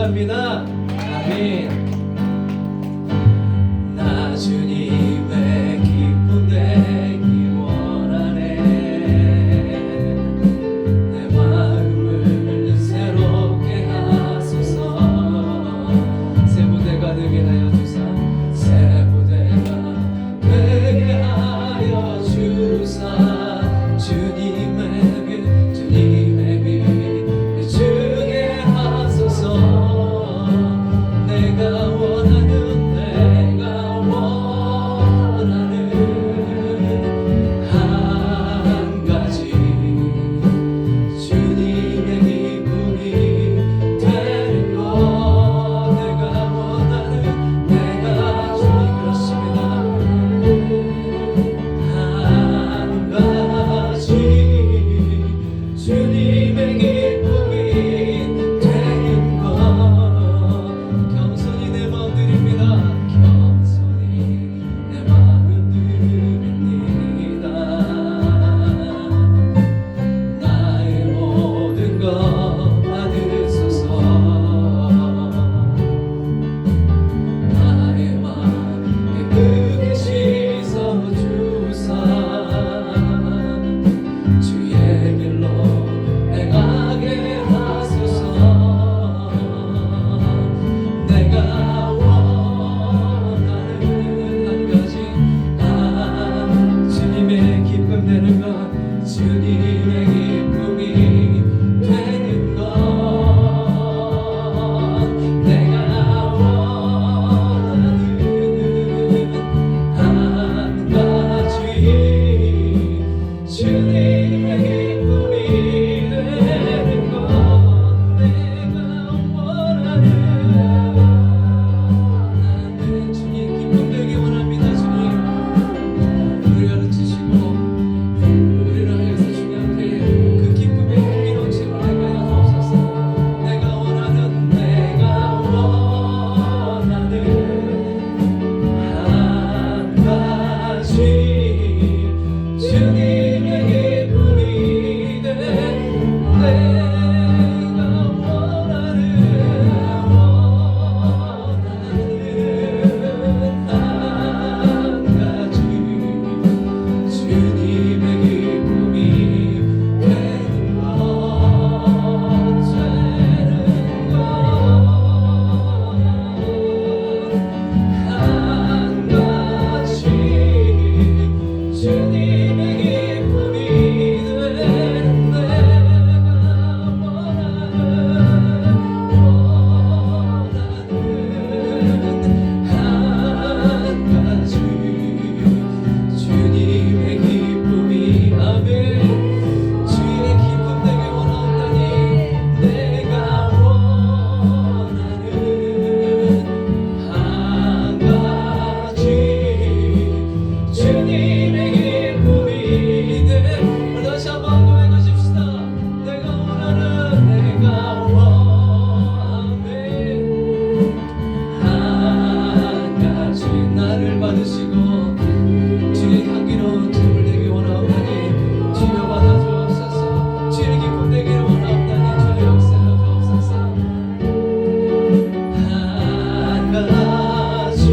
기도합니다. 아멘. 나 주님의 기쁨 되기 원하네. 내 마음을 새롭게 하소서. 새 부대가 되게 하여 주사. 새 부대가 되게 하여 주사. 주님의 빛 주게 하소서. 내가 원하는 한 가지 주님의 기쁨이 되는 것. 내가 원하는 주님 그렇습니다. 한 가지 주님의 기쁨이 되는 것. 겸손히 내 마음 드립니다. 겸손히 내 마음 드립니다. 나의 모든 것 받으소서. 나의 마음 깨끗이 씻어주사. 주의 길로 행하게 하소서. 내가 원하는 한 가지 주님의 기쁨 되는 것. 주님의 기쁨이 되는 것. 내가 원하는 한 가지 주님의 기쁨이 되는 것. 내가 원하는 나는 주님 기쁨 되기 원합니다. 주님 우리 가르치시고 우리를 위해서 주님 앞에 그 기쁨의 향기로운 짐을 행하여 주옵소서. 내가 원하는 한 가지 주님의 기쁨이 되는. 내가 원하는 한 가지 주님의 기쁨이 되는 것. 되는 것. 한 가지 주님의 기쁨이 되는. 내가 원하는 한 가지 주님의 기쁨이. 아멘. 주의 기쁨 되게 원하오니 내가 원하는 한 가지 주님의 기쁨이 되는. 다시 한번 고백하십시다. 내가 원하는 한 가지. 나를 받으시고 주의 향기로운 짐을 되기 원하오니 주여 받아주옵소서. 주의 기쁨 되기를 원하옵나니 주여 역사하여 주옵소서. 한 가지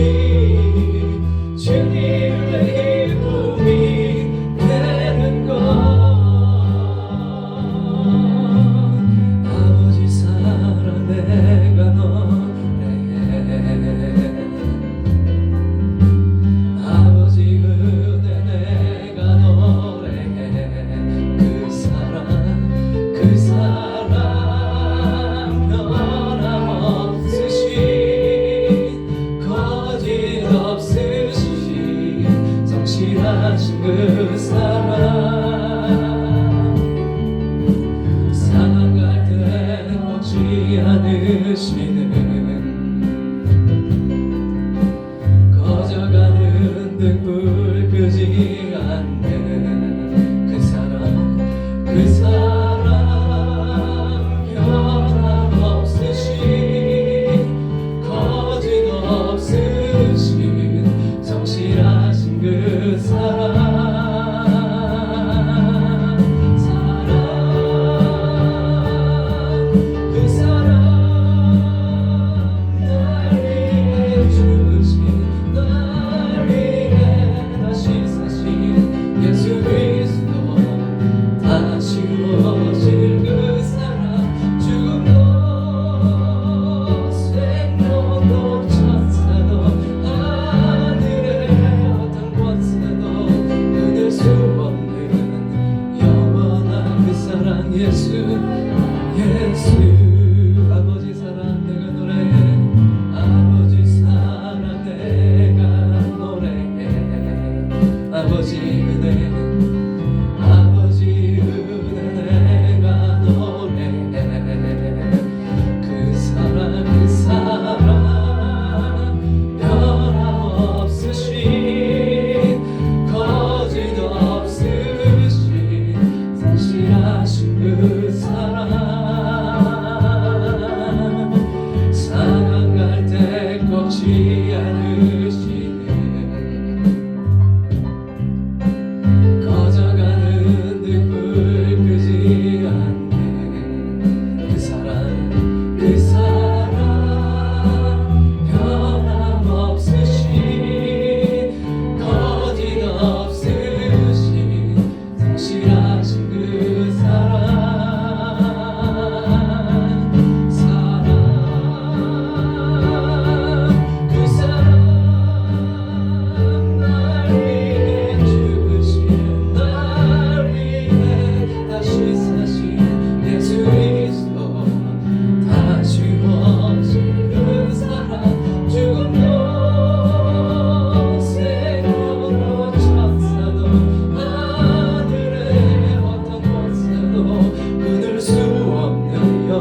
주님의 기쁨이 되는 것. 아버지 사랑 내가 노래해. 아버지 은혜 내가 노래해. 그 사랑 변함없으신 거짓 없으신 성실하신 그 사랑. 상한 갈때 놓지 않으시는 꺼져가는 등불 끄지 않는 그 사랑. 그 사랑 변함없으신 거짓 없으신 성실하신 그 사랑. 그 사랑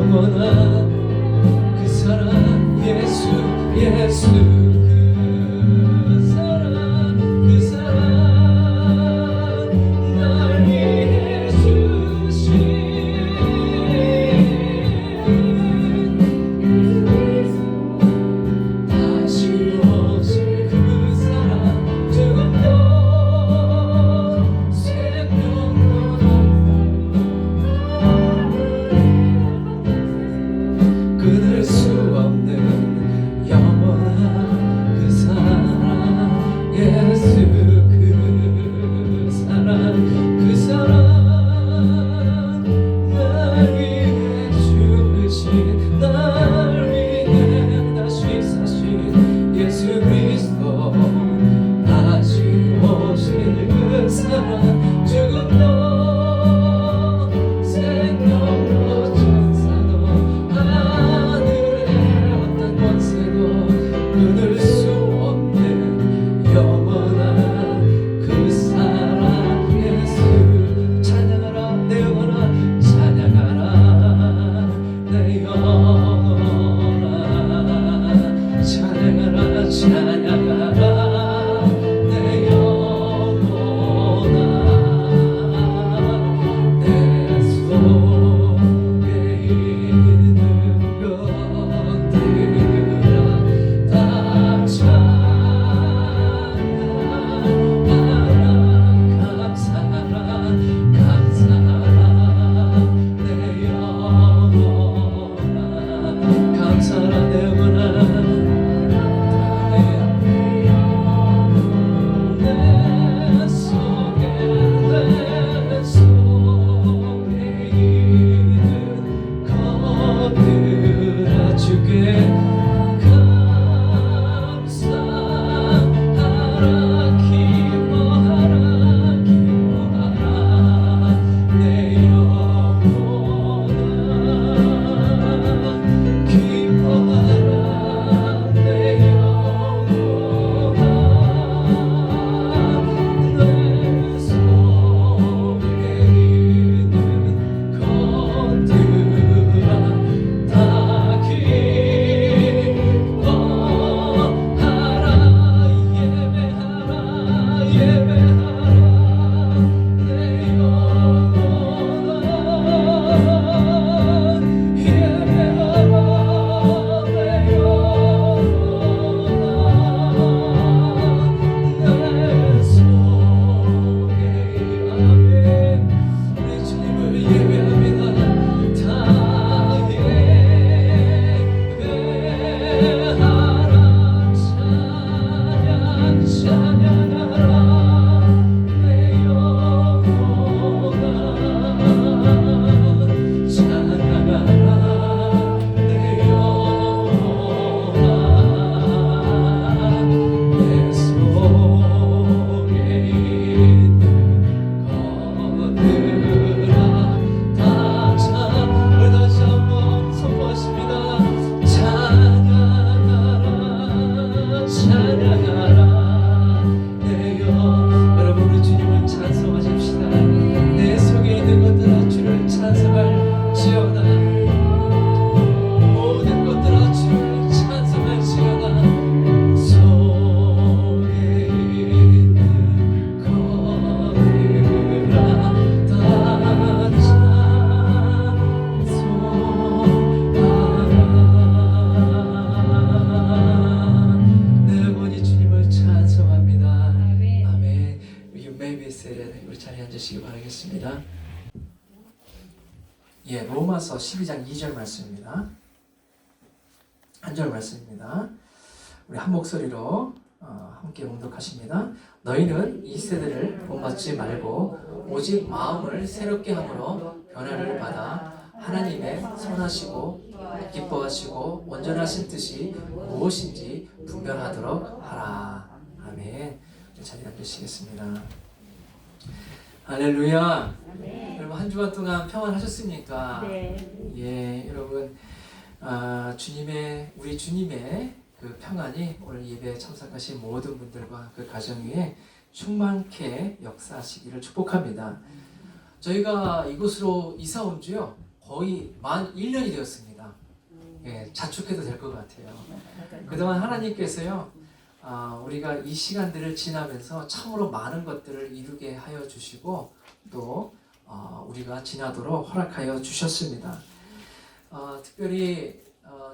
영원한 그 사랑 예수 예수 그 사랑 날 위해 주신 다시 오실 그 사랑 죽음도 생명도 끊을 수 없는 영원한 그 사랑 예수 그 사랑 날 위해 죽으신 날 위해 다시 사신 예수 그리스도 다시 오실 그 사랑 죽음도 생명도 천사도 하늘의 어떤 권세도 끊을 수 없는 영원한 그 사랑 예수 찬양하라 내 영혼아 찬양하라 내 영혼아 찬양하라 찬양하라 내 영혼아 내 속에 있는 것들아 다 찬양하라 감사하라 감사하라 내 영혼아 감사하라 내 영혼아 내 속에 있는 것들아 주께 감사하라 기뻐하라 기뻐하라 내 영혼아 기뻐하라 내 영혼아 내 속에 있는 것들아 다 기뻐하라 예배하라 예배하라 내 영혼아 예배하라 내 영혼아 내 속에 아멘 우리 주님을 예배합니다 다 예배하라 찬양 찬양하라 내 영혼아 찬양하라 내 영혼아 내 속에 있는 것들아 다 찬양 우리 다시 한번 선포하십니다 찬양하라 찬양하라 내 영 여러분 우리 주님을 찬송하십시다 내 속에 있는 것들아 주를 찬송할지어다 모든 것들아 주를 찬송할지어다 속에 있는 것들아 다 찬송하라 내 영혼이 주님을 찬송합니다 아멘 You may be seated 우리 자리에 앉으시기 바라겠습니다 예, 로마서 12장 2절 말씀입니다 한 절 말씀입니다 우리 한 목소리로 함께 봉독하십니다 너희는 이 세대를 본받지 말고 오직 마음을 새롭게 함으로 변화를 받아 하나님의 선하시고 기뻐하시고 온전하신 뜻이 무엇인지 분별하도록 하라 아멘 자리에 앉으시겠습니다 할렐루야 여러분 한 주간 동안 평안하셨습니까? 네. 예 여러분 우리 주님의 그 평안이 오늘 예배에 참석하신 모든 분들과 그 가정 위에 충만케 역사하시기를 축복합니다. 저희가 이곳으로 이사 온 지요 거의 만 1년이 되었습니다. 예, 자축해도 될 것 같아요. 그동안 하나님께서요, 우리가 이 시간들을 지나면서 참으로 많은 것들을 이루게 하여 주시고 또 우리가 지나도록 허락하여 주셨습니다. 특별히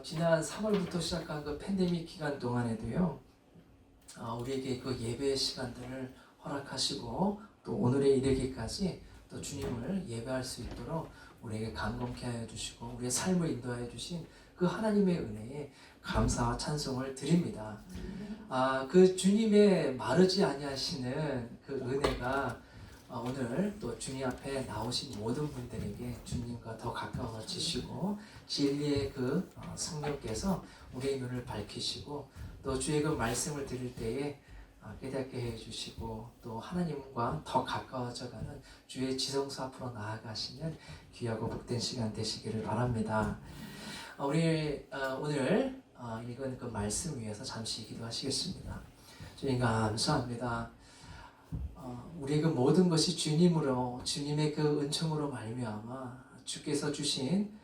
지난 3월부터 시작한 그 팬데믹 기간 동안에도요, 우리에게 그 예배의 시간들을 허락하시고 또 오늘에 이르기까지 또 주님을 예배할 수 있도록 우리에게 감동케 하여 주시고 우리의 삶을 인도하여 주신 그 하나님의 은혜에 감사와 찬송을 드립니다. 그 주님의 마르지 아니하시는 그 은혜가 오늘 또 주님 앞에 나오신 모든 분들에게 주님과 더 가까워지시고 진리의 그 성령께서 우리의 눈을 밝히시고 또 주의 그 말씀을 들을 때에 깨닫게 해주시고 또 하나님과 더 가까워져가는 주의 지성소 앞으로 나아가시는 귀하고 복된 시간 되시기를 바랍니다. 우리 오늘 읽은 그 말씀 위에서 잠시 기도하시겠습니다. 주님 감사합니다. 우리의 그 모든 것이 주님으로 주님의 그 은총으로 말미암아 주께서 주신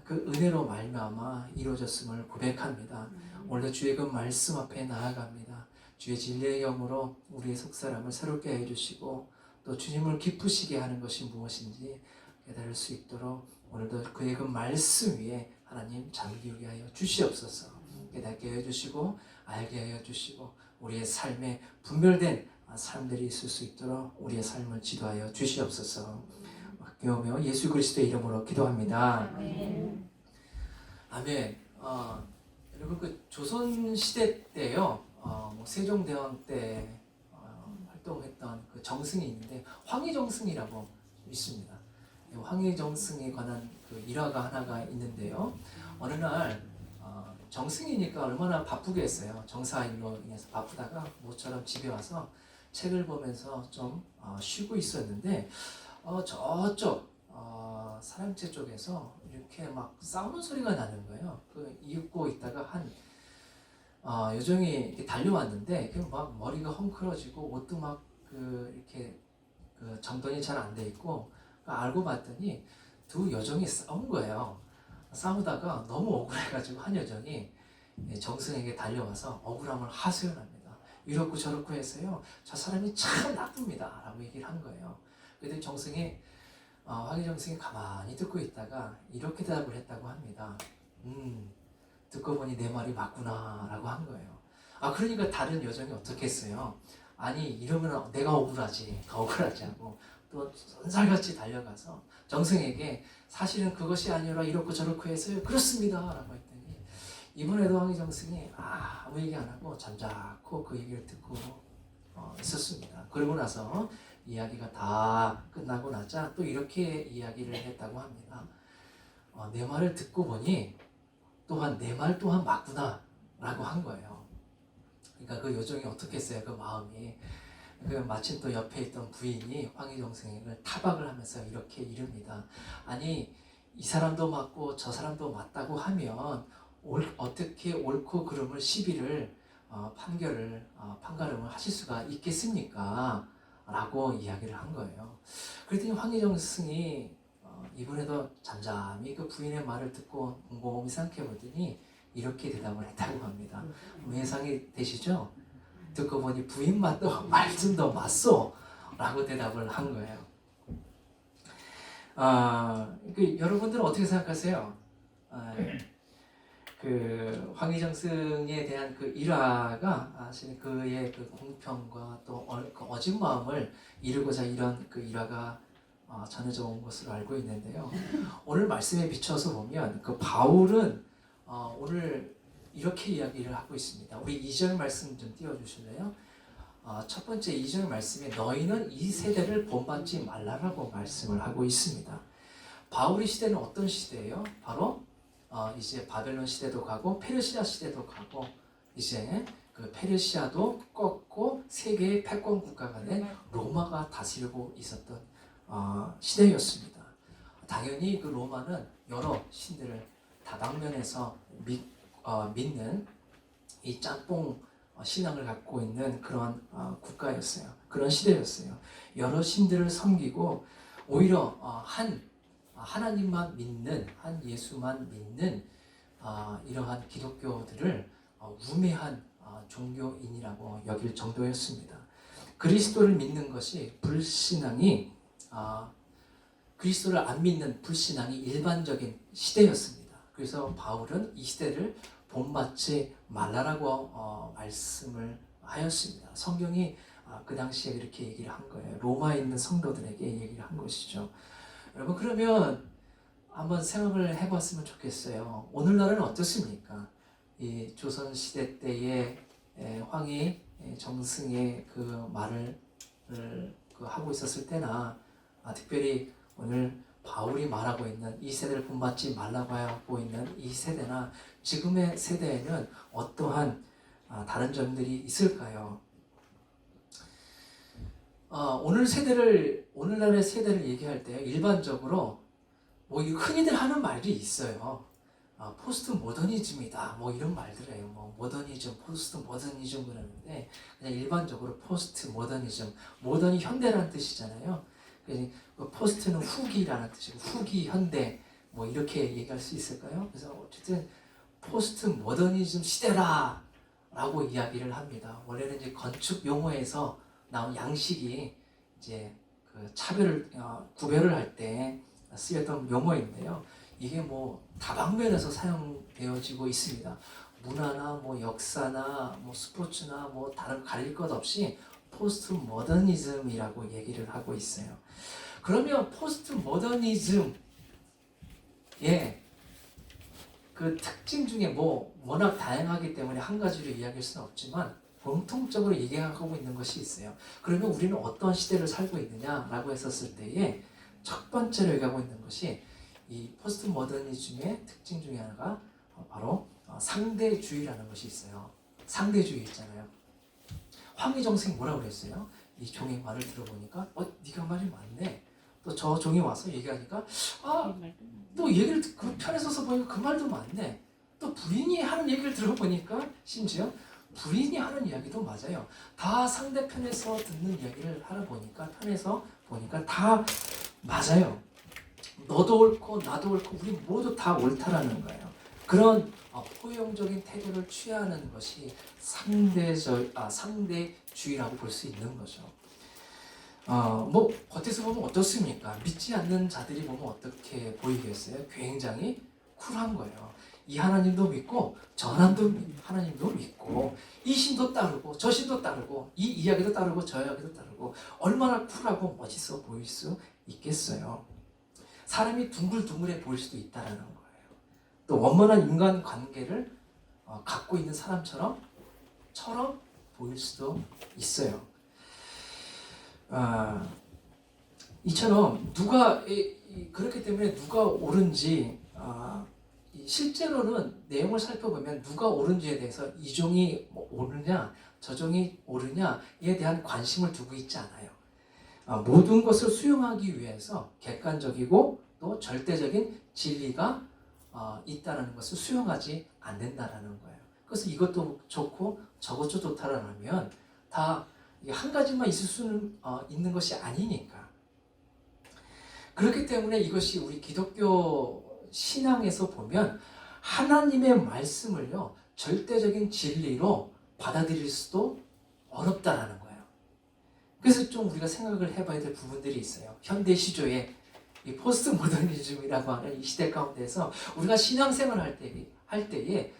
그 은혜로 말미암아 이루어졌음을 고백합니다. 오늘도 주의 그 말씀 앞에 나아갑니다. 주의 진리의 영으로 우리의 속사람을 새롭게 해주시고 또 주님을 기쁘시게 하는 것이 무엇인지 깨달을 수 있도록 오늘도 그의 그 말씀 위에 하나님 잠기게 하여 주시옵소서. 깨닫게 해주시고 알게 하여 주시고 우리의 삶에 분별된 삶들이 있을 수 있도록 우리의 삶을 지도하여 주시옵소서. 기도하며 예수 그리스도의 이름으로 기도합니다. 아멘. 여러분 그 조선 시대 때요, 세종대왕 때 활동했던 그 정승이 있는데 황희정승이라고 있습니다. 황희정승에 관한 그 일화가 하나가 있는데요. 어느 날 정승이니까 얼마나 바쁘겠어요. 정사일로 인해서 바쁘다가 모처럼 집에 와서 책을 보면서 좀 쉬고 있었는데 저쪽 사랑채 쪽에서 이렇게 막 싸우는 소리가 나는 거예요. 그 이윽고 있다가 한 여종이 이렇게 달려왔는데 그 막 머리가 헝클어지고 옷도 막 그 이렇게 그 정돈이 잘 안 돼 있고 알고 봤더니 두 여종이 싸운 거예요. 싸우다가 너무 억울해가지고 한 여종이 정승에게 달려와서 억울함을 하소연합니다. 이렇고 저렇고 해서요, 저 사람이 참 나쁩니다 라고 얘기를 한 거예요. 그랬더니 정승이 황희정승이 가만히 듣고 있다가 이렇게 대답을 했다고 합니다. 듣고 보니 내 말이 맞구나 라고 한 거예요. 그러니까 다른 여종이 어떻게 했어요? 아니 이러면 내가 억울하지, 더 억울하지 하고 또 손살같이 달려가서 정승에게 사실은 그것이 아니라 이렇고 저렇고 해서요, 그렇습니다 라고 했더니 이번에도 황희정승이 아무 얘기 안 하고 잠자코 그 얘기를 듣고 있었습니다. 그러고 나서 이야기가 다 끝나고 나자 또 이렇게 이야기를 했다고 합니다. 내 말을 듣고 보니 또한 내 말 또한 맞구나 라고 한 거예요. 그러니까 그 여종이 어떻게 했어요? 그 마음이. 마침 또 옆에 있던 부인이 황희정승을 타박을 하면서 이렇게 이릅니다. 아니 이 사람도 맞고 저 사람도 맞다고 하면 어떻게 옳고 그름을 시비를 판가름을 하실 수가 있겠습니까? 라고 이야기를 한 거예요. 그랬더니 황희정승이 이번에도 잠잠히 그 부인의 말을 듣고 곰곰이 생각해 보더니 이렇게 대답을 했다고 합니다. 예상이 되시죠? 듣고 보니 부인 말도 말 좀 더 맞소 라고 대답을 한 거예요. 여러분들은 어떻게 생각하세요? 그 황희정승에 대한 그 일화가 사실 그의 그 공평과 또 그 어진 마음을 이루고자 이런 그 일화가 전해져 온 것으로 알고 있는데요. 오늘 말씀에 비춰서 보면 그 바울은 오늘 이렇게 이야기를 하고 있습니다. 우리 2절 말씀 좀 띄워주실래요? 첫 번째 2절 말씀에 너희는 이 세대를 본받지 말라라고 말씀을 하고 있습니다. 바울의 시대는 어떤 시대예요? 바로 이제 바벨론 시대도 가고 페르시아 시대도 가고 이제 그 페르시아도 꺾고 세계의 패권 국가가 된 로마가 다스리고 있었던 시대였습니다. 당연히 그 로마는 여러 신들을 다방면에서 믿는 이 짬뽕 신앙을 갖고 있는 그런 국가였어요. 그런 시대였어요. 여러 신들을 섬기고 오히려 한 하나님만 믿는, 한 예수만 믿는 이러한 기독교들을 우매한 종교인이라고 여길 정도였습니다. 그리스도를 믿는 것이 불신앙이 그리스도를 안 믿는 불신앙이 일반적인 시대였습니다. 그래서 바울은 이 시대를 본받지 말라라고 말씀을 하였습니다. 성경이 그 당시에 그렇게 얘기를 한 거예요. 로마에 있는 성도들에게 얘기를 한 것이죠. 여러분, 그러면 한번 생각을 해봤으면 좋겠어요. 오늘날은 어떻습니까? 이 조선시대 때의 황희 정승의 그 말을 하고 있었을 때나 특별히 오늘 바울이 말하고 있는 이 세대를 본받지 말라고 하고 있는 이 세대나 지금의 세대에는 어떠한 다른 점들이 있을까요? 오늘날의 세대를 얘기할 때 일반적으로 뭐 흔히들 하는 말이 있어요. 포스트 모더니즘이다, 뭐 이런 말들이에요. 뭐 모더니즘, 포스트 모더니즘 그러는데 그냥 일반적으로 포스트 모더니즘, 모던이 현대라는 뜻이잖아요. 그 포스트는 후기라는 뜻이고 후기 현대 뭐 이렇게 얘기할 수 있을까요? 그래서 어쨌든 포스트 모더니즘 시대라 라고 이야기를 합니다. 원래는 이제 건축 용어에서 나온 양식이 이제 그 구별을 할 때 쓰였던 용어인데요. 이게 뭐 다방면에서 사용되어지고 있습니다. 문화나 뭐 역사나 뭐 스포츠나 뭐 다른 가릴 것 없이 포스트 모더니즘이라고 얘기를 하고 있어요. 그러면 포스트 모더니즘의 그 특징 중에 뭐 워낙 다양하기 때문에 한 가지로 이야기할 수는 없지만 공통적으로 얘기하고 있는 것이 있어요. 그러면 우리는 어떤 시대를 살고 있느냐라고 했었을 때에 첫 번째로 얘기하고 있는 것이 이 포스트 모더니즘의 특징 중에 하나가 바로 상대주의라는 것이 있어요. 상대주의 있잖아요. 황희정승이 뭐라고 그랬어요? 이 종의 말을 들어보니까 네가 말이 맞네. 또 저 종이 와서 얘기하니까 또 얘기를 그 편에 서서 보니까 그 말도 맞네. 또 부인이 하는 얘기를 들어보니까 심지어 부인이 하는 이야기도 맞아요. 다 상대편에서 듣는 이야기를 편에서 보니까 다 맞아요. 너도 옳고 나도 옳고 우리 모두 다 옳다라는 거예요. 그런 포용적인 태도를 취하는 것이 상대주의라고 볼 수 있는 거죠. 뭐 겉에서 보면 어떻습니까? 믿지 않는 자들이 보면 어떻게 보이겠어요? 굉장히 쿨한 거예요. 이 하나님도 믿고 저 하나님도 믿고 이 신도 따르고 저 신도 따르고 이 이야기도 따르고 저 이야기도 따르고 얼마나 쿨하고 멋있어 보일 수 있겠어요. 사람이 둥글둥글해 보일 수도 있다라는 거예요. 또 원만한 인간관계를 갖고 있는 사람처럼 보일 수도 있어요. 이처럼 그렇기 때문에 누가 옳은지 실제로는 내용을 살펴보면 누가 옳은지에 대해서 이 종이 옳으냐 저 종이 옳으냐에 대한 관심을 두고 있지 않아요. 모든 것을 수용하기 위해서 객관적이고 또 절대적인 진리가 있다는 것을 수용하지 않는다라는 거예요. 그래서 이것도 좋고 저것도 좋다라면 다 한 가지만 있을 수는 있는 것이 아니니까. 그렇기 때문에 이것이 우리 기독교 신앙에서 보면 하나님의 말씀을요 절대적인 진리로 받아들일 수도 어렵다라는 거예요. 그래서 좀 우리가 생각을 해봐야 될 부분들이 있어요. 현대 시조의 이 포스트 모더니즘이라고 하는 이 시대 가운데서 우리가 신앙생활을 할 때에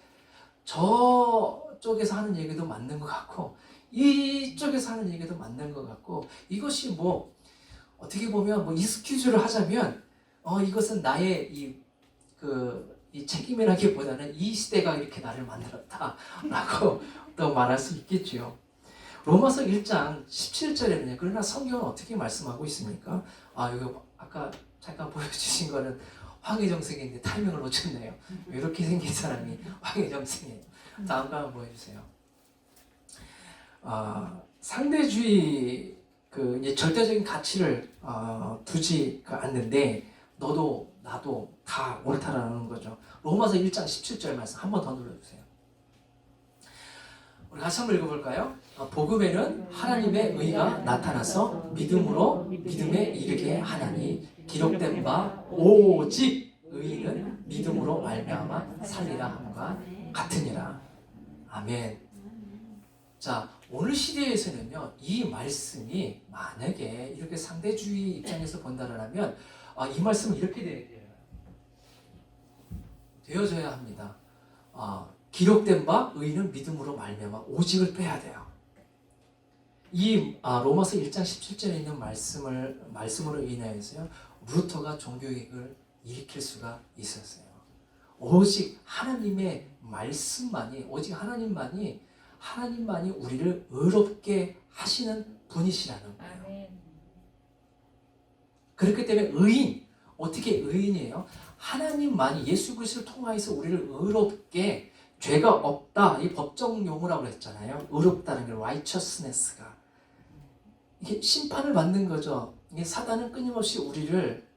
저쪽에서 하는 얘기도 맞는 것 같고 이쪽에서 하는 얘기도 맞는 것 같고 이것이 뭐 어떻게 보면 뭐 익스큐즈를 하자면 이것은 나의 이 책임이라기보다는 이 시대가 이렇게 나를 만들었다라고 또 말할 수 있겠죠. 로마서 1장 17절에는요. 그러나 성경은 어떻게 말씀하고 있습니까? 여기 아까 잠깐 보여주신 거는 황희정승인데 타이밍을 놓쳤네요. 이렇게 생긴 사람이 황희정승이에요. 다음 거 한번 보여주세요. 상대주의 이제 절대적인 가치를 두지 않는데 너도 나도 다 옳다라는 거죠. 로마서 1장 17절 말씀 한 번 더 눌러주세요. 우리 같이 한번 읽어볼까요? 복음에는 하나님의 의가 나타나서 믿음에 이르게 하나니 기록된 바 오직 의인은 믿음으로 말미암아 살리라 함과 같으니라. 아멘. 자, 오늘 시대에서는요, 이 말씀이 만약에 이렇게 상대주의 입장에서 본다면 이 말씀은 이렇게 되어져야 합니다. 기록된 바 의인은 믿음으로 말미암아 오직을 빼야 돼요. 이 로마서 1장 17절에 있는 말씀으로 인하여서요, 루터가 종교개혁을 일으킬 수가 있었어요. 오직 하나님의 말씀만이, 오직 하나님만이 우리를 의롭게 하시는 분이시라는 거예요. 그렇기 때문에 의인, 어떻게 의인이에요? 하나님만이 예수 그리스도를 통하여서 우리를 의롭게, 죄가 없다, 이 법정 용어라고 했잖아요. 의롭다는 게 righteousness가 이게 심판을 받는 거죠. 이게 사단은 끊임없이 우리를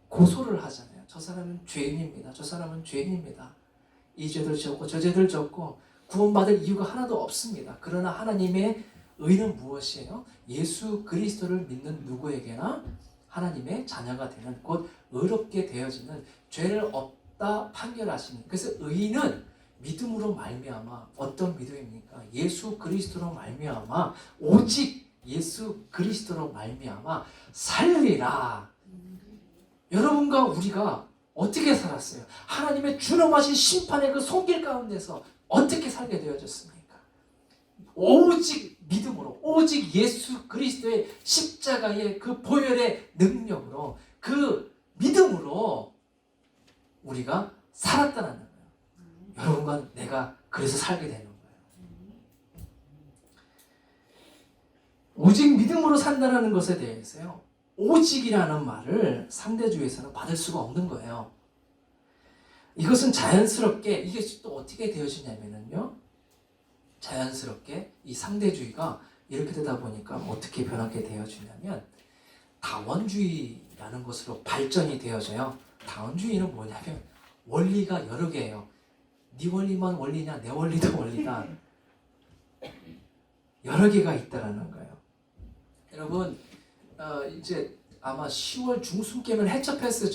고소를 하잖아요. 저 사람은 죄인입니다. 저 사람은 죄인입니다. 이 죄들 졌고 저 죄들 졌고 구원받을 이유가 하나도 없습니다. 그러나 하나님의 의는 무엇이에요? 예수 그리스도를 믿는 누구에게나 하나님의 자녀가 되는, 곧 의롭게 되어지는, 죄를 없다 판결하시는. 그래서 의인은 믿음으로 말미암아, 어떤 믿음입니까? 예수 그리스도로 말미암아, 오직 예수 그리스도로 말미암아 살리라. 여러분과 우리가 어떻게 살았어요? 하나님의 준엄하신 심판의 그 손길 가운데서 어떻게 살게 되어졌습니까? 오직 믿음으로, 오직 예수 그리스도의 십자가의 그 보혈의 능력으로, 그 믿음으로 우리가 살았다는 거예요. 여러분과 내가 그래서 살게 되는 거예요. 오직 믿음으로 산다는 것에 대해서요, 오직이라는 말을 상대주의에서는 받을 수가 없는 거예요. 이것은 자연스럽게, 이게 또 어떻게 되어지냐면요, 자연스럽게 이 상대주의가 이렇게 되다 보니까 어떻게 변하게 되어지냐면 다원주의라는 것으로 발전이 되어져요. 다원주의는 뭐냐면 원리가 여러 개예요. 네 원리만 원리냐, 내 원리도 원리다. 여러 개가 있다라는 거예요. 여러분, 이제 아마 10월 중순께면 해처패스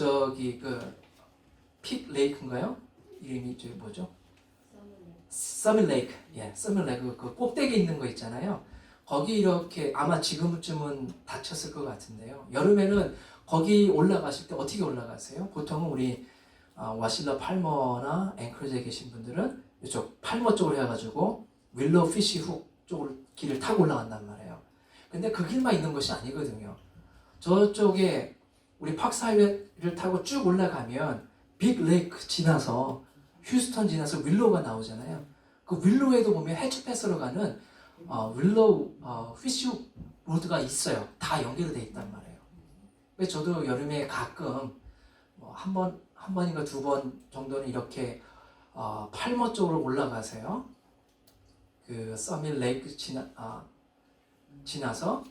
픽 레이크인가요? 이름이 뭐죠? 서밋 레이크. 예, 서밋 레이크. 그 꼭대기 있는 거 있잖아요. 거기 이렇게 아마 지금쯤은 닫혔을 것 같은데요. 여름에는 거기 올라가실 때 어떻게 올라가세요? 보통은 우리 와실러 팔머나 앵커리지에 계신 분들은 이쪽 팔머 쪽으로 해가지고 윌로우 피시 훅 쪽으로 길을 타고 올라간단 말이에요. 근데 그 길만 있는 것이 아니거든요. 저쪽에 우리 팍스하이웨이를 타고 쭉 올라가면 빅 레이크 지나서 휴스턴 지나서 윌로우가 나오잖아요. 그 윌로우에도 보면 해처패스로 가는 윌로우 피쉬 로드가 있어요. 다 연결이 돼 있단 말이에요. 그래서 저도 여름에 가끔 한 번인가 두 번 정도는 이렇게 팔머 쪽으로 올라가세요. 그 서밋 레이크 지나서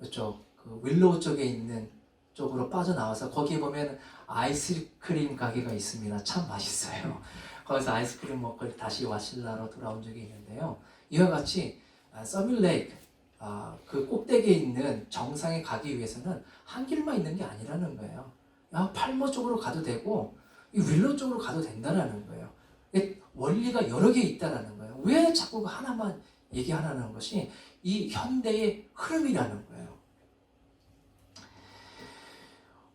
이쪽 그 윌로우 쪽에 있는 쪽으로 빠져나와서 거기에 보면 아이스크림 가게가 있습니다. 참 맛있어요. 거기서 아이스크림 먹고 다시 와실라로 돌아온 적이 있는데요. 이와 같이 서밋 레이크 그 꼭대기에 있는 정상에 가기 위해서는 한 길만 있는 게 아니라는 거예요. 팔머 쪽으로 가도 되고 이 윌로우 쪽으로 가도 된다는 거예요. 원리가 여러 개 있다는 거예요. 왜 자꾸 하나만 얘기하라는 것이 이 현대의 흐름이라는 거예요.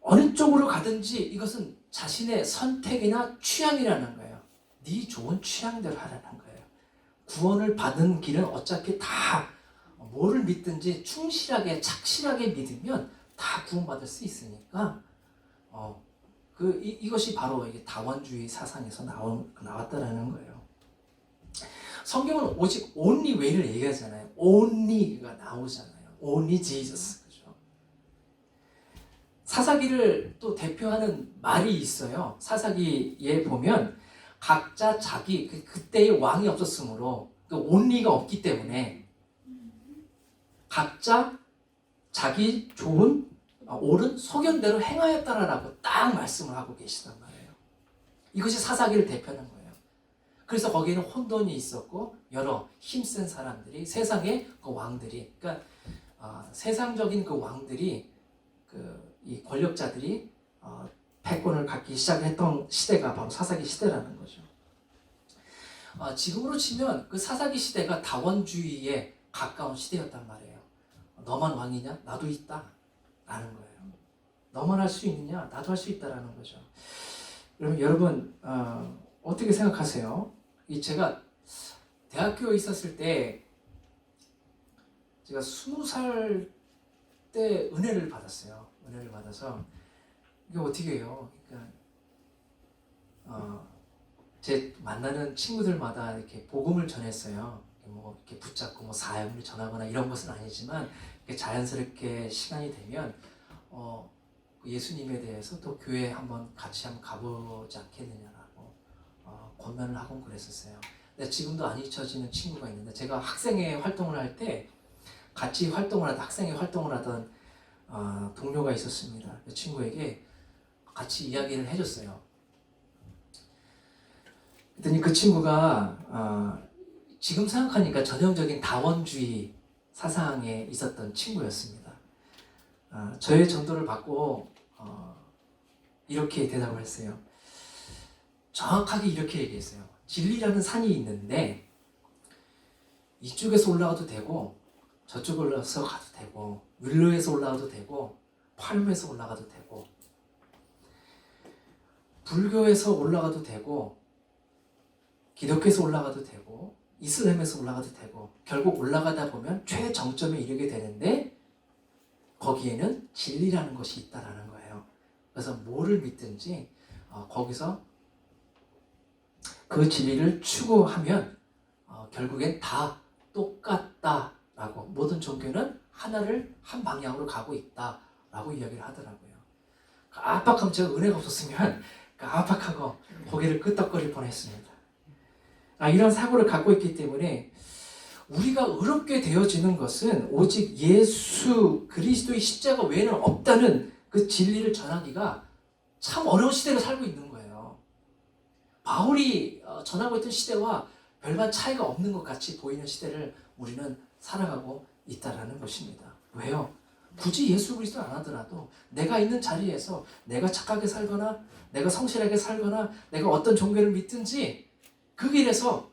어느 쪽으로 가든지 이것은 자신의 선택이나 취향이라는 거예요. 네 좋은 취향대로 하라는 거예요. 구원을 받은 길은 어차피 다 뭐를 믿든지 충실하게 착실하게 믿으면 다 구원받을 수 있으니까 이것이 바로 이게 다원주의 사상에서 나왔다라는 거예요. 성경은 오직 only way를 얘기하잖아요. only가 나오잖아요. only Jesus. 그죠? 사사기를 또 대표하는 말이 있어요. 사사기에 보면 각자 자기 그때의 왕이 없었으므로 only가 없기 때문에 각자 자기 좋은 옳은 소견대로 행하였다라고 딱 말씀을 하고 계시단 말이에요. 이것이 사사기를 대표하는 거예요. 그래서 거기에는 혼돈이 있었고 여러 힘센 사람들이 세상의 그 왕들이, 그러니까 세상적인 그 왕들이 그 이 권력자들이 패권을 갖기 시작했던 시대가 바로 사사기 시대라는 거죠. 지금으로 치면 그 사사기 시대가 다원주의에 가까운 시대였단 말이에요. 너만 왕이냐? 나도 있다 라는 거예요. 너만 할 수 있느냐? 나도 할 수 있다라는 거죠. 그러면 여러분 어떻게 생각하세요? 제가 대학교에 있었을 때 제가 20살 때 은혜를 받았어요. 은혜를 받아서 이게 어떻게 해요? 그러니까 제 만나는 친구들마다 이렇게 복음을 전했어요. 뭐 이렇게 붙잡고 뭐 사역을 전하거나 이런 것은 아니지만 자연스럽게 시간이 되면 예수님에 대해서 또 교회 한번 같이 한번 가보지 않겠느냐라고 권면을 하고 그랬었어요. 근데 지금도 안 잊혀지는 친구가 있는데 제가 학생회 활동을 할 때 같이 활동을 하던 학생회 활동을 하던 동료가 있었습니다. 그 친구에게 같이 이야기를 해줬어요. 그랬더니 그 친구가 지금 생각하니까 전형적인 다원주의 사상에 있었던 친구였습니다. 저의 전도를 받고 이렇게 대답을 했어요. 정확하게 이렇게 얘기했어요. 진리라는 산이 있는데 이쪽에서 올라가도 되고 저쪽으로 올라가서 가도 되고 윌로에서 올라가도 되고 팔음에서 올라가도 되고 불교에서 올라가도 되고 기독교에서 올라가도 되고 이슬람에서 올라가도 되고 결국 올라가다 보면 최정점에 이르게 되는데 거기에는 진리라는 것이 있다라는 거예요. 그래서 뭐를 믿든지 거기서 그 진리를 추구하면 결국엔 다 똑같다라고 모든 종교는 하나를 한 방향으로 가고 있다라고 이야기를 하더라고요. 압박하면 제가 은혜가 없었으면 압박하고 고개를 끄덕거릴 뻔했습니다. 이런 사고를 갖고 있기 때문에 우리가 의롭게 되어지는 것은 오직 예수 그리스도의 십자가 외에는 없다는 그 진리를 전하기가 참 어려운 시대를 살고 있는 거예요. 바울이 전하고 있던 시대와 별반 차이가 없는 것 같이 보이는 시대를 우리는 살아가고 있다는 것입니다. 왜요? 굳이 예수 그리스도 안 하더라도 내가 있는 자리에서 내가 착하게 살거나 내가 성실하게 살거나 내가 어떤 종교를 믿든지 그 길에서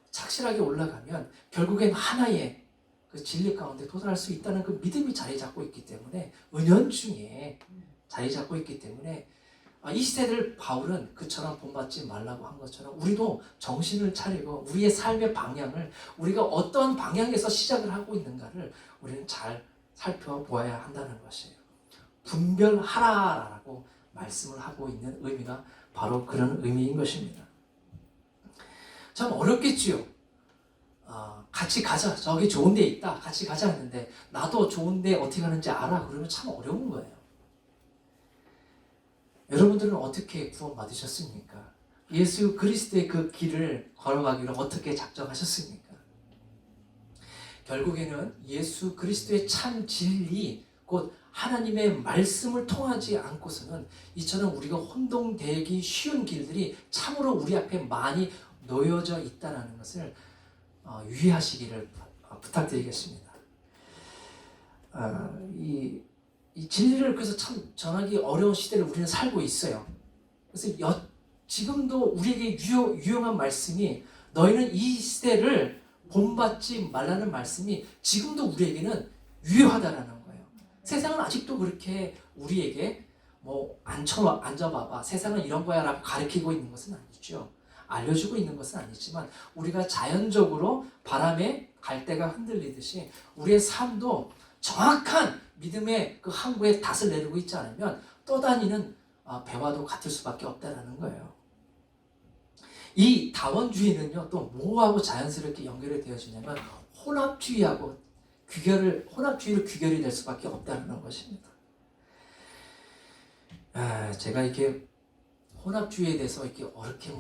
착실하게 올라가면 결국엔 하나의 그 진리 가운데 도달할 수 있다는 그 믿음이 자리 잡고 있기 때문에 은연중에 자리 잡고 있기 때문에 이 시대를 바울은 그처럼 본받지 말라고 한 것처럼 우리도 정신을 차리고 우리의 삶의 방향을 우리가 어떤 방향에서 시작을 하고 있는가를 우리는 잘 살펴보아야 한다는 것이에요. 분별하라라고 말씀을 하고 있는 의미가 바로 그런 의미인 것입니다. 참 어렵겠지요. 같이 가자. 저기 좋은 데 있다. 같이 가자 했는데 나도 좋은 데 어떻게 가는지 알아. 그러면 참 어려운 거예요. 여러분들은 어떻게 구원받으셨습니까? 예수 그리스도의 그 길을 걸어가기로 어떻게 작정하셨습니까? 결국에는 예수 그리스도의 참 진리 곧 하나님의 말씀을 통하지 않고서는 이처럼 우리가 혼동되기 쉬운 길들이 참으로 우리 앞에 많이 놓여져 있다는 것을 유의하시기를 부탁드리겠습니다. 이 진리를 그래서 참 전하기 어려운 시대를 우리는 살고 있어요. 그래서 지금도 우리에게 유용한 말씀이 너희는 이 시대를 본받지 말라는 말씀이 지금도 우리에게는 유효하다라는 거예요. 세상은 아직도 그렇게 우리에게 뭐 앉아봐봐 세상은 이런 거야 라고 가르치고 있는 것은 아니죠. 알려주고 있는 것은 아니지만 우리가 자연적으로 바람에 갈대가 흔들리듯이 우리의 삶도 정확한 믿음의 그 항구에 닷을 내리고 있지 않으면 떠다니는 배와도 같을 수밖에 없다는 거예요. 이 다원주의는요 또 뭐하고 자연스럽게 연결이 되어지냐면 혼합주의를 귀결이 될 수밖에 없다는 것입니다. 제가 이렇게 혼합주의에 대해서 이렇게 어렵게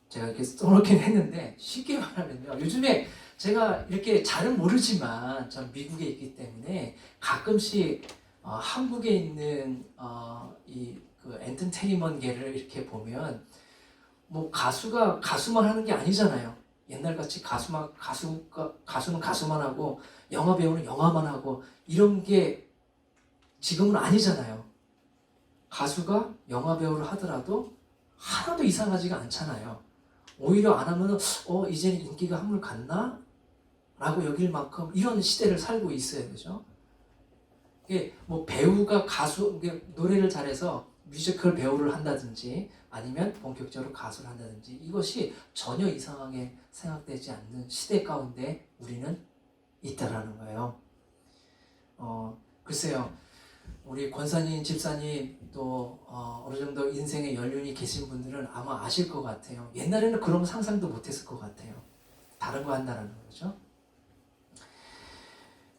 제가 이렇게 써놓긴 했는데 쉽게 말하면요. 요즘에 제가 이렇게 잘은 모르지만 전 미국에 있기 때문에 가끔씩 한국에 있는 그 엔터테인먼트계를 이렇게 보면 뭐 가수가 가수만 하는 게 아니잖아요. 옛날같이 가수는 가수만 하고 영화 배우는 영화만 하고 이런 게 지금은 아니잖아요. 가수가 영화 배우를 하더라도 하나도 이상하지가 않잖아요. 오히려 안 하면은 이제는 인기가 한물 갔나? 라고 여길 만큼 이런 시대를 살고 있어야 되죠. 이게 뭐 배우가 노래를 잘해서 뮤지컬 배우를 한다든지 아니면 본격적으로 가수를 한다든지 이것이 전혀 이상하게 생각되지 않는 시대 가운데 우리는 있다라는 거예요. 글쎄요, 우리 권사님, 집사님 또 어느 정도 인생의 연륜이 계신 분들은 아마 아실 것 같아요. 옛날에는 그런 거 상상도 못했을 것 같아요. 다른 거 한다라는 거죠.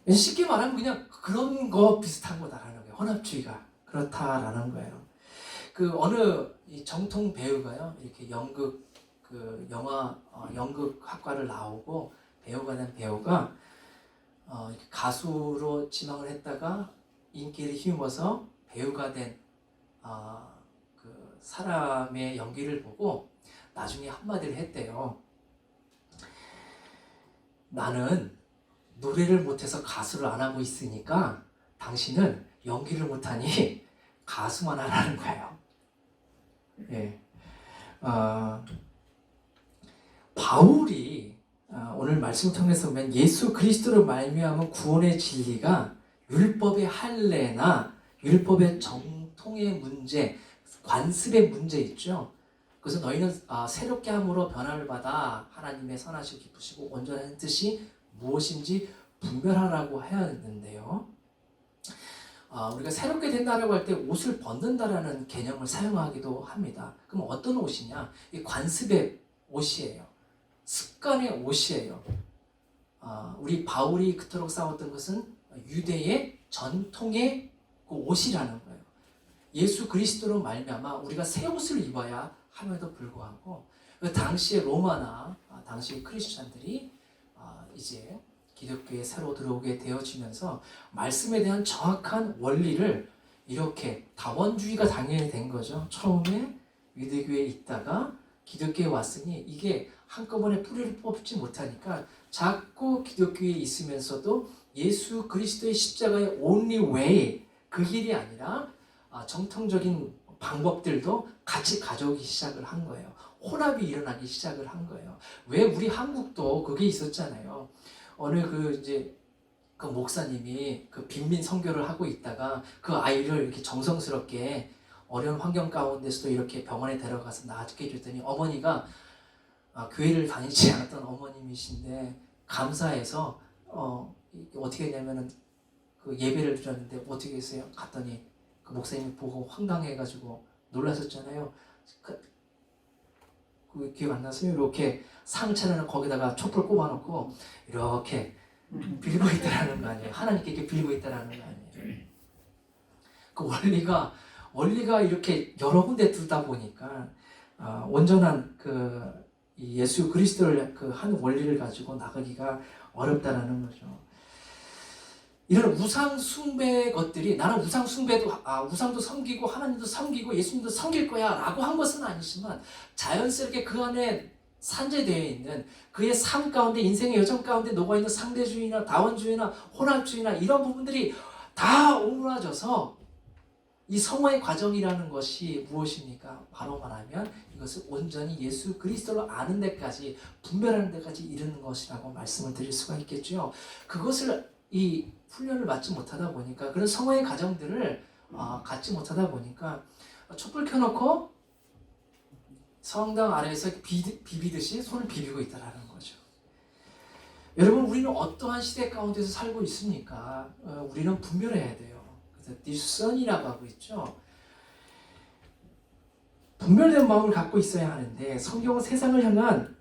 쉽게 말하면 그냥 그런 거 비슷한 거다라는 거예요. 혼합주의가 그렇다라는 거예요. 그 어느 이 정통 배우가요, 이렇게 연극 연극 학과를 나오고 배우가 된 배우가 이렇게 가수로 지망을 했다가 인기를 힘입어서 배우가 된 그 사람의 연기를 보고 나중에 한마디를 했대요. 나는 노래를 못해서 가수를 안 하고 있으니까 당신은 연기를 못하니 가수만 하라는 거예요. 예. 바울이 오늘 말씀을 통해서 보면 예수 그리스도로 말미암은 구원의 진리가 율법의 할례나 율법의 정통의 문제, 관습의 문제 있죠. 그래서 너희는 새롭게 함으로 변화를 받아 하나님의 선하시고 기쁘시고 온전한 뜻이 무엇인지 분별하라고 하였는데요. 우리가 새롭게 된다라고 할 때 옷을 벗는다라는 개념을 사용하기도 합니다. 그럼 어떤 옷이냐? 이 관습의 옷이에요. 습관의 옷이에요. 우리 바울이 그토록 싸웠던 것은 유대의 전통의 그 옷이라는 거예요. 예수 그리스도로 말미암아 우리가 새 옷을 입어야 함에도 불구하고 그 당시의 로마나 당시 크리스찬들이 이제 기독교에 새로 들어오게 되어지면서 말씀에 대한 정확한 원리를 이렇게 다원주의가 당연히 된 거죠. 처음에 유대교에 있다가 기독교에 왔으니 이게 한꺼번에 뿌리를 뽑지 못하니까 자꾸 기독교에 있으면서도 예수 그리스도의 십자가의 only way, 그 길이 아니라 정통적인 방법들도 같이 가져오기 시작을 한 거예요. 혼합이 일어나기 시작을 한 거예요. 왜 우리 한국도 그게 있었잖아요. 어느 그 목사님이 그 빈민 선교를 하고 있다가 그 아이를 이렇게 정성스럽게 어려운 환경 가운데서도 이렇게 병원에 데려가서 낫게 해줬더니 어머니가 교회를 다니지 않았던 어머님이신데 감사해서 어떻게 했냐면은 그 예배를 드렸는데 어떻게 했어요? 갔더니 그 목사님이 보고 황당해가지고 놀라셨잖아요. 그 기억 안 나세요? 이렇게 상 차려는 거기다가 촛불 꼽아놓고 이렇게 빌고 있다라는 거 아니에요? 하나님께 이렇게 빌고 있다라는 거 아니에요? 그 원리가 이렇게 여러 군데 두다 보니까 온전한 이 예수 그리스도를 그 한 원리를 가지고 나가기가 어렵다라는 거죠. 이런 우상 숭배 것들이 나는 우상 숭배도 우상도 섬기고 하나님도 섬기고 예수님도 섬길 거야라고 한 것은 아니지만 자연스럽게 그 안에 산재되어 있는 그의 삶 가운데 인생의 여정 가운데 녹아있는 상대주의나 다원주의나 혼합주의나 이런 부분들이 다 오므라져서 이 성화의 과정이라는 것이 무엇입니까? 바로 말하면 이것을 온전히 예수 그리스도를 아는 데까지 분별하는 데까지 이르는 것이라고 말씀을 드릴 수가 있겠죠. 그것을 이 훈련을 받지 못하다 보니까 그런 성화의 과정들을 갖지 못하다 보니까 촛불 켜놓고 성당 아래에서 비비듯이 손을 비비고 있다라는 거죠. 여러분, 우리는 어떠한 시대 가운데서 살고 있습니까? 우리는 분별해야 돼요. 그래서 디선이라고 하고 있죠. 분별된 마음을 갖고 있어야 하는데 성경은 세상을 향한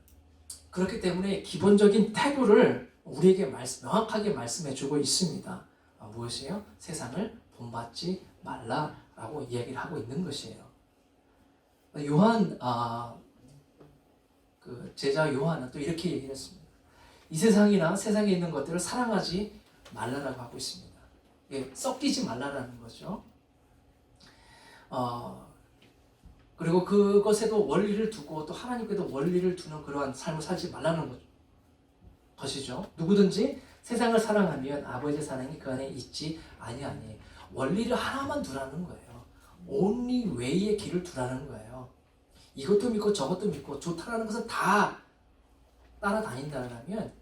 그렇기 때문에 기본적인 태도를 우리에게 명확하게 말씀해주고 있습니다. 무엇이에요? 세상을 본받지 말라라고 이야기를 하고 있는 것이에요. 요한 그 제자 요한은 또 이렇게 얘기를 했습니다. 이 세상이나 세상에 있는 것들을 사랑하지 말라라고 하고 있습니다. 예, 섞이지 말라라는 거죠. 그리고 그것에도 원리를 두고 또 하나님께도 원리를 두는 그러한 삶을 살지 말라는 것이죠. 누구든지 세상을 사랑하면 아버지의 사랑이 그 안에 있지 아니하니 원리를 하나만 두라는 거예요. only way의 길을 두라는 거예요. 이것도 믿고 저것도 믿고 좋다라는 것은 다 따라다닌다면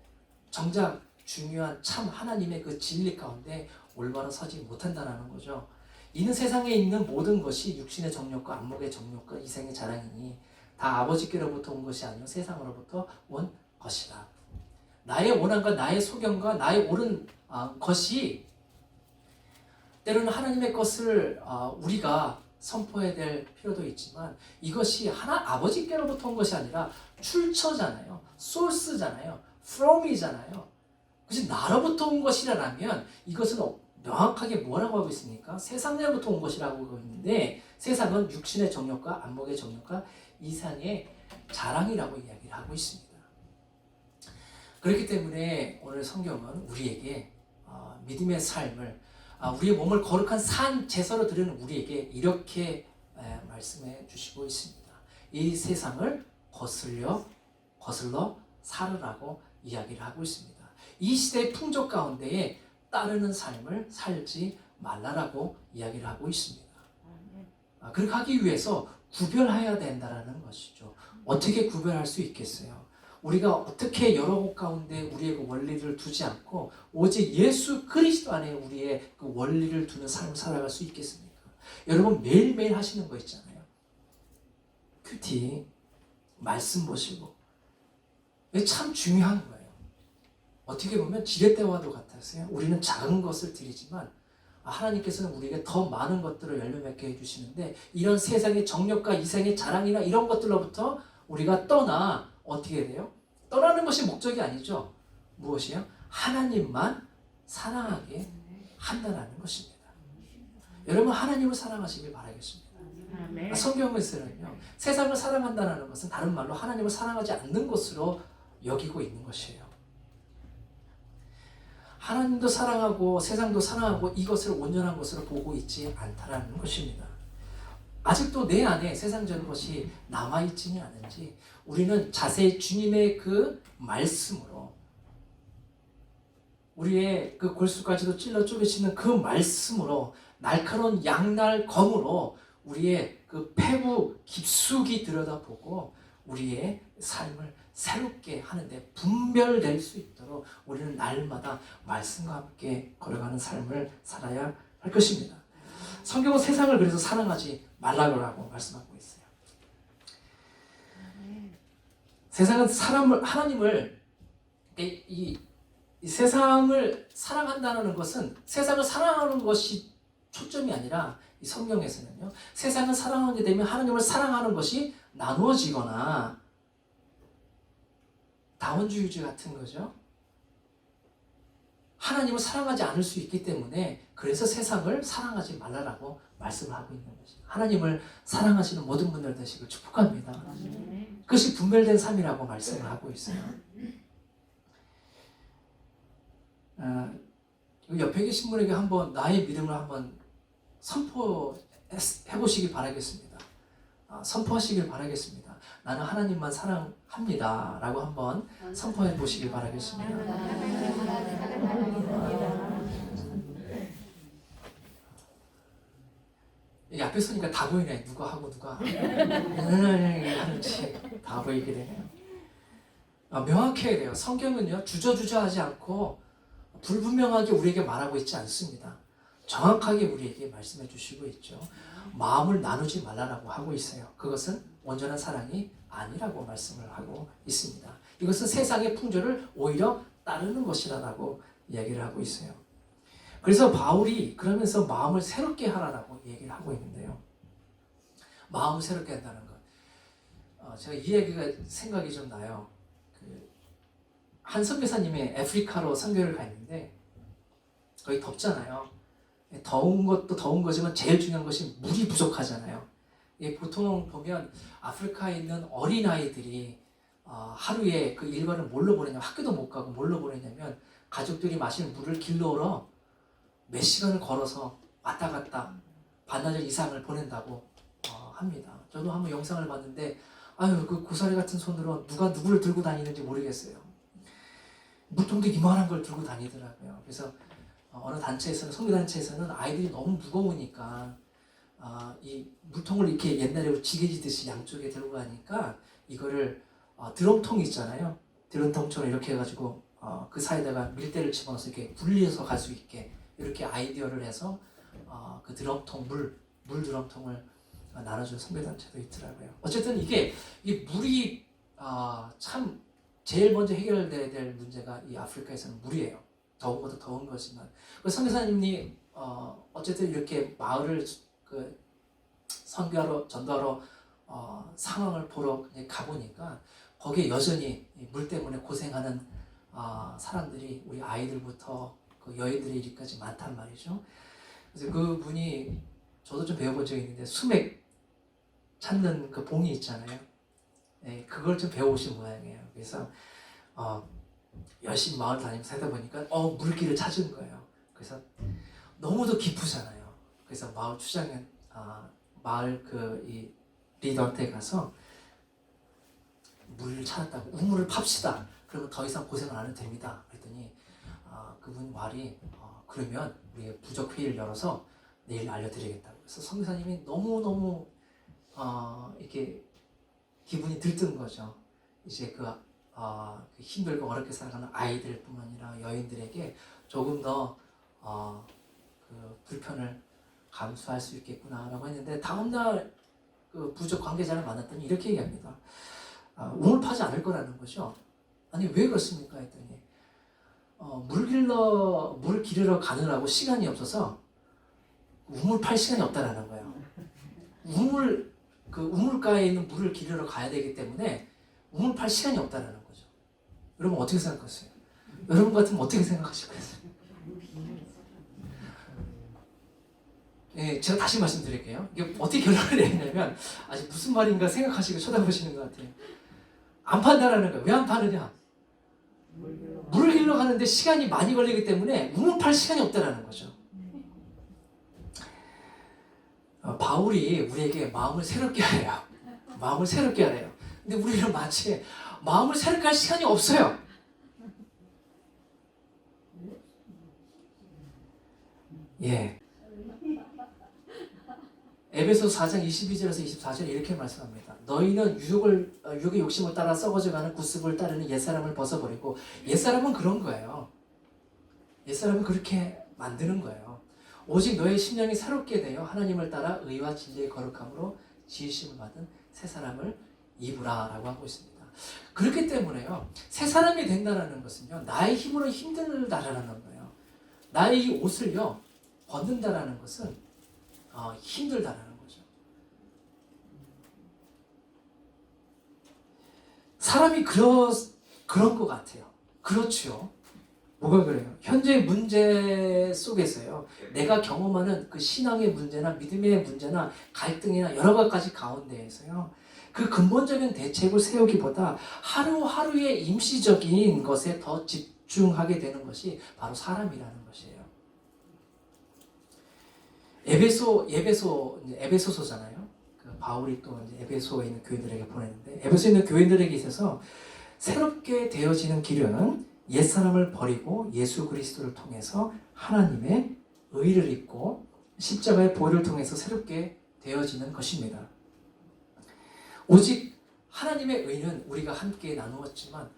정작 중요한 참 하나님의 그 진리 가운데 올바로 서지 못한다는 거죠. 이는 세상에 있는 모든 것이 육신의 정욕과 안목의 정욕과 이생의 자랑이니 다 아버지께로부터 온 것이 아니요 세상으로부터 온 것이라. 나의 원함과 나의 소견과 나의 옳은 것이 때로는 하나님의 것을 우리가 선포해야 될 필요도 있지만 이것이 아버지께로부터 온 것이 아니라 출처잖아요. 소스잖아요. from이잖아요. 그것이 나로부터 온 것이라면 이것은 명확하게 뭐라고 하고 있습니까? 세상으로부터 온 것이라고 하고 있는데 세상은 육신의 정욕과 안목의 정욕과 이상의 자랑이라고 이야기를 하고 있습니다. 그렇기 때문에 오늘 성경은 우리에게 믿음의 삶을 우리의 몸을 거룩한 산 제사로 드리는 우리에게 이렇게 말씀해 주시고 있습니다. 이 세상을 거슬러 살으라고 이야기를 하고 있습니다. 이 시대의 풍족 가운데에 따르는 삶을 살지 말라라고 이야기를 하고 있습니다. 그렇게 하기 위해서 구별해야 된다는 것이죠. 어떻게 구별할 수 있겠어요? 우리가 어떻게 여러 곳 가운데 우리의 그 원리를 두지 않고 오직 예수 그리스도 안에 우리의 그 원리를 두는 삶을 살아갈 수 있겠습니까? 여러분 매일매일 하시는 거 있잖아요. 큐티, 말씀 보시고. 이게 참 중요한 거예요. 어떻게 보면 지렛대와도 같았어요. 우리는 작은 것을 드리지만 하나님께서는 우리에게 더 많은 것들을 열매 맺게 해주시는데 이런 세상의 정욕과 이생의 자랑이나 이런 것들로부터 우리가 떠나 어떻게 돼요? 떠나는 것이 목적이 아니죠. 무엇이요? 하나님만 사랑하게 한다는 것입니다. 여러분 하나님을 사랑하시길 바라겠습니다. 성경에서는요 세상을 사랑한다는 것은 다른 말로 하나님을 사랑하지 않는 것으로 여기고 있는 것이에요. 하나님도 사랑하고 세상도 사랑하고 이것을 온전한 것으로 보고 있지 않다라는 것입니다. 아직도 내 안에 세상적인 것이 남아있지는 않은지 우리는 자세히 주님의 그 말씀으로 우리의 그 골수까지도 찔러 쪼개치는 그 말씀으로 날카로운 양날 검으로 우리의 그 폐부 깊숙이 들여다보고 우리의 삶을 새롭게 하는데 분별될 수 있도록 우리는 날마다 말씀과 함께 걸어가는 삶을 살아야 할 것입니다. 성경은 세상을 그래서 사랑하지 말라고 말씀하고 있어요. 세상은 하나님을 이 세상을 사랑한다는 것은 세상을 사랑하는 것이 초점이 아니라 이 성경에서는요. 세상을 사랑하게 되면 하나님을 사랑하는 것이 나누어지거나 다원주의주 같은 거죠. 하나님을 사랑하지 않을 수 있기 때문에 그래서 세상을 사랑하지 말라라고 말씀을 하고 있는 것이죠. 하나님을 사랑하시는 모든 분들 되시길 축복합니다. 그것이 분별된 삶이라고 말씀을 하고 있어요. 옆에 계신 분에게 한번 나의 믿음을 한번 선포해 보시길 바라겠습니다. 선포하시길 바라겠습니다. 나는 하나님만 사랑합니다 라고 한번 선포해 보시길 바라겠습니다. 여기 앞에 서니까 다 보이네. 누가 하고 누가 하는지 다 보이게 되네요. 명확해야 돼요. 성경은요 주저주저하지 않고 불분명하게 우리에게 말하고 있지 않습니다. 정확하게 우리에게 말씀해 주시고 있죠. 마음을 나누지 말라라고 하고 있어요. 그것은 온전한 사랑이 아니라고 말씀을 하고 있습니다. 이것은 세상의 풍조를 오히려 따르는 것이라고 이야기를 하고 있어요. 그래서 바울이 그러면서 마음을 새롭게 하라라고 얘기를 하고 있는데요. 마음을 새롭게 한다는 것. 제가 이 얘기가 생각이 좀 나요. 한 선교사님이 아프리카로 선교를 가 있는데 거기 덥잖아요. 더운 것도 더운 거지만 제일 중요한 것이 물이 부족하잖아요. 보통 보면 아프리카에 있는 어린아이들이 하루에 그 일과를 뭘로 보내냐면 학교도 못 가고 뭘로 보내냐면 가족들이 마시는 물을 길러오러 몇 시간을 걸어서 왔다 갔다 반나절 이상을 보낸다고 합니다. 저도 한번 영상을 봤는데 그 고사리 같은 손으로 누가 누구를 들고 다니는지 모르겠어요. 물통도 이만한 걸 들고 다니더라고요. 그래서 어느 단체에서는 선교단체에서는 아이들이 너무 무거우니까 이 물통을 이렇게 옛날에 지게지듯이 양쪽에 들고 가니까 이거를 드럼통 있잖아요. 드럼통처럼 이렇게 해가지고 그 사이에다가 밀대를 집어넣어서 이렇게 분리해서 갈 수 있게 이렇게 아이디어를 해서 그 드럼통 물 드럼통을 나눠주는 선교단체도 있더라고요. 어쨌든 이게 이 물이 참 제일 먼저 해결돼야 될 문제가 이 아프리카에서는 물이에요. 더운 것도 더운 거지만 그 선교사님이 어쨌든 이렇게 마을을 그 선교하러 전도하러 상황을 보러 가보니까 거기에 여전히 물 때문에 고생하는 사람들이 우리 아이들부터 그 여인들의 일까지 많단 말이죠. 그래서 그분이 저도 좀 배워본 적이 있는데 수맥 찾는 그 봉이 있잖아요. 네, 그걸 좀 배워오신 모양이에요. 그래서 열심히 마을 다니면서 하다 보니까 물길을 찾은 거예요. 그래서 너무도 깊으잖아요. 그래서 마을 추장은 마을 이 리더한테 가서 물을 찾았다고 우물을 팝시다. 그러면 더 이상 고생을 안 해도 됩니다. 그랬더니 그분 말이 그러면 우리 부족 회의를 열어서 내일 알려드리겠다고. 그래서 선교사님이 너무 이렇게 기분이 들뜬 거죠. 이제 그 힘들고 어렵게 살아가는 아이들뿐만 아니라 여인들에게 조금 더 그 불편을 감수할 수 있겠구나라고 했는데 다음날 그 부족 관계자를 만났더니 이렇게 얘기합니다. 우물 파지 않을 거라는 거죠. 아니 왜 그렇습니까? 했더니 물 기르러 가느라고 시간이 없어서 우물 팔 시간이 없다라는 거예요. 우물가에 있는 물을 기르러 가야 되기 때문에 우물 팔 시간이 없다라는 거죠. 여러분 어떻게 생각하세요? 여러분 같으면 어떻게 생각하실 거예요? 예, 제가 다시 말씀드릴게요. 이게 어떻게 결론을 내냐면 아직 무슨 말인가 생각하시고 쳐다보시는 것 같아요. 안 판다라는 거예요. 왜 안 파느냐? 물을 길러 가는데 시간이 많이 걸리기 때문에 우물 팔 시간이 없다라는 거죠. 바울이 우리에게 마음을 새롭게 하래요. 마음을 새롭게 하래요. 근데 우리는 마치 마음을 새롭게 할 시간이 없어요. 예. 에베소서 4장 22절에서 24절 이렇게 말씀합니다. 너희는 육의 욕심을 따라 썩어져가는 구습을 따르는 옛사람을 벗어버리고 옛사람은 그런 거예요. 옛사람은 그렇게 만드는 거예요. 오직 너의 심령이 새롭게 되어 하나님을 따라 의와 진리의 거룩함으로 지으심을 받은 새 사람을 입으라 라고 하고 있습니다. 그렇기 때문에요. 새 사람이 된다는 것은요. 나의 힘으로 힘들다라는 거예요. 나의 이 옷을요. 벗는다라는 것은 힘들다라는 거죠. 사람이 그런 것 같아요. 그렇죠. 뭐가 그래요? 현재의 문제 속에서요. 내가 경험하는 그 신앙의 문제나 믿음의 문제나 갈등이나 여러 가지 가운데에서요. 그 근본적인 대책을 세우기보다 하루하루의 임시적인 것에 더 집중하게 되는 것이 바로 사람이라는 것이에요. 에베소서잖아요. 그 바울이 또 이제 에베소에 있는 교인들에게 보냈는데 에베소에 있는 교인들에게 있어서 새롭게 되어지는 길은 옛사람을 버리고 예수 그리스도를 통해서 하나님의 의를 입고 십자가의 보혈을 통해서 새롭게 되어지는 것입니다. 오직 하나님의 의는 우리가 함께 나누었지만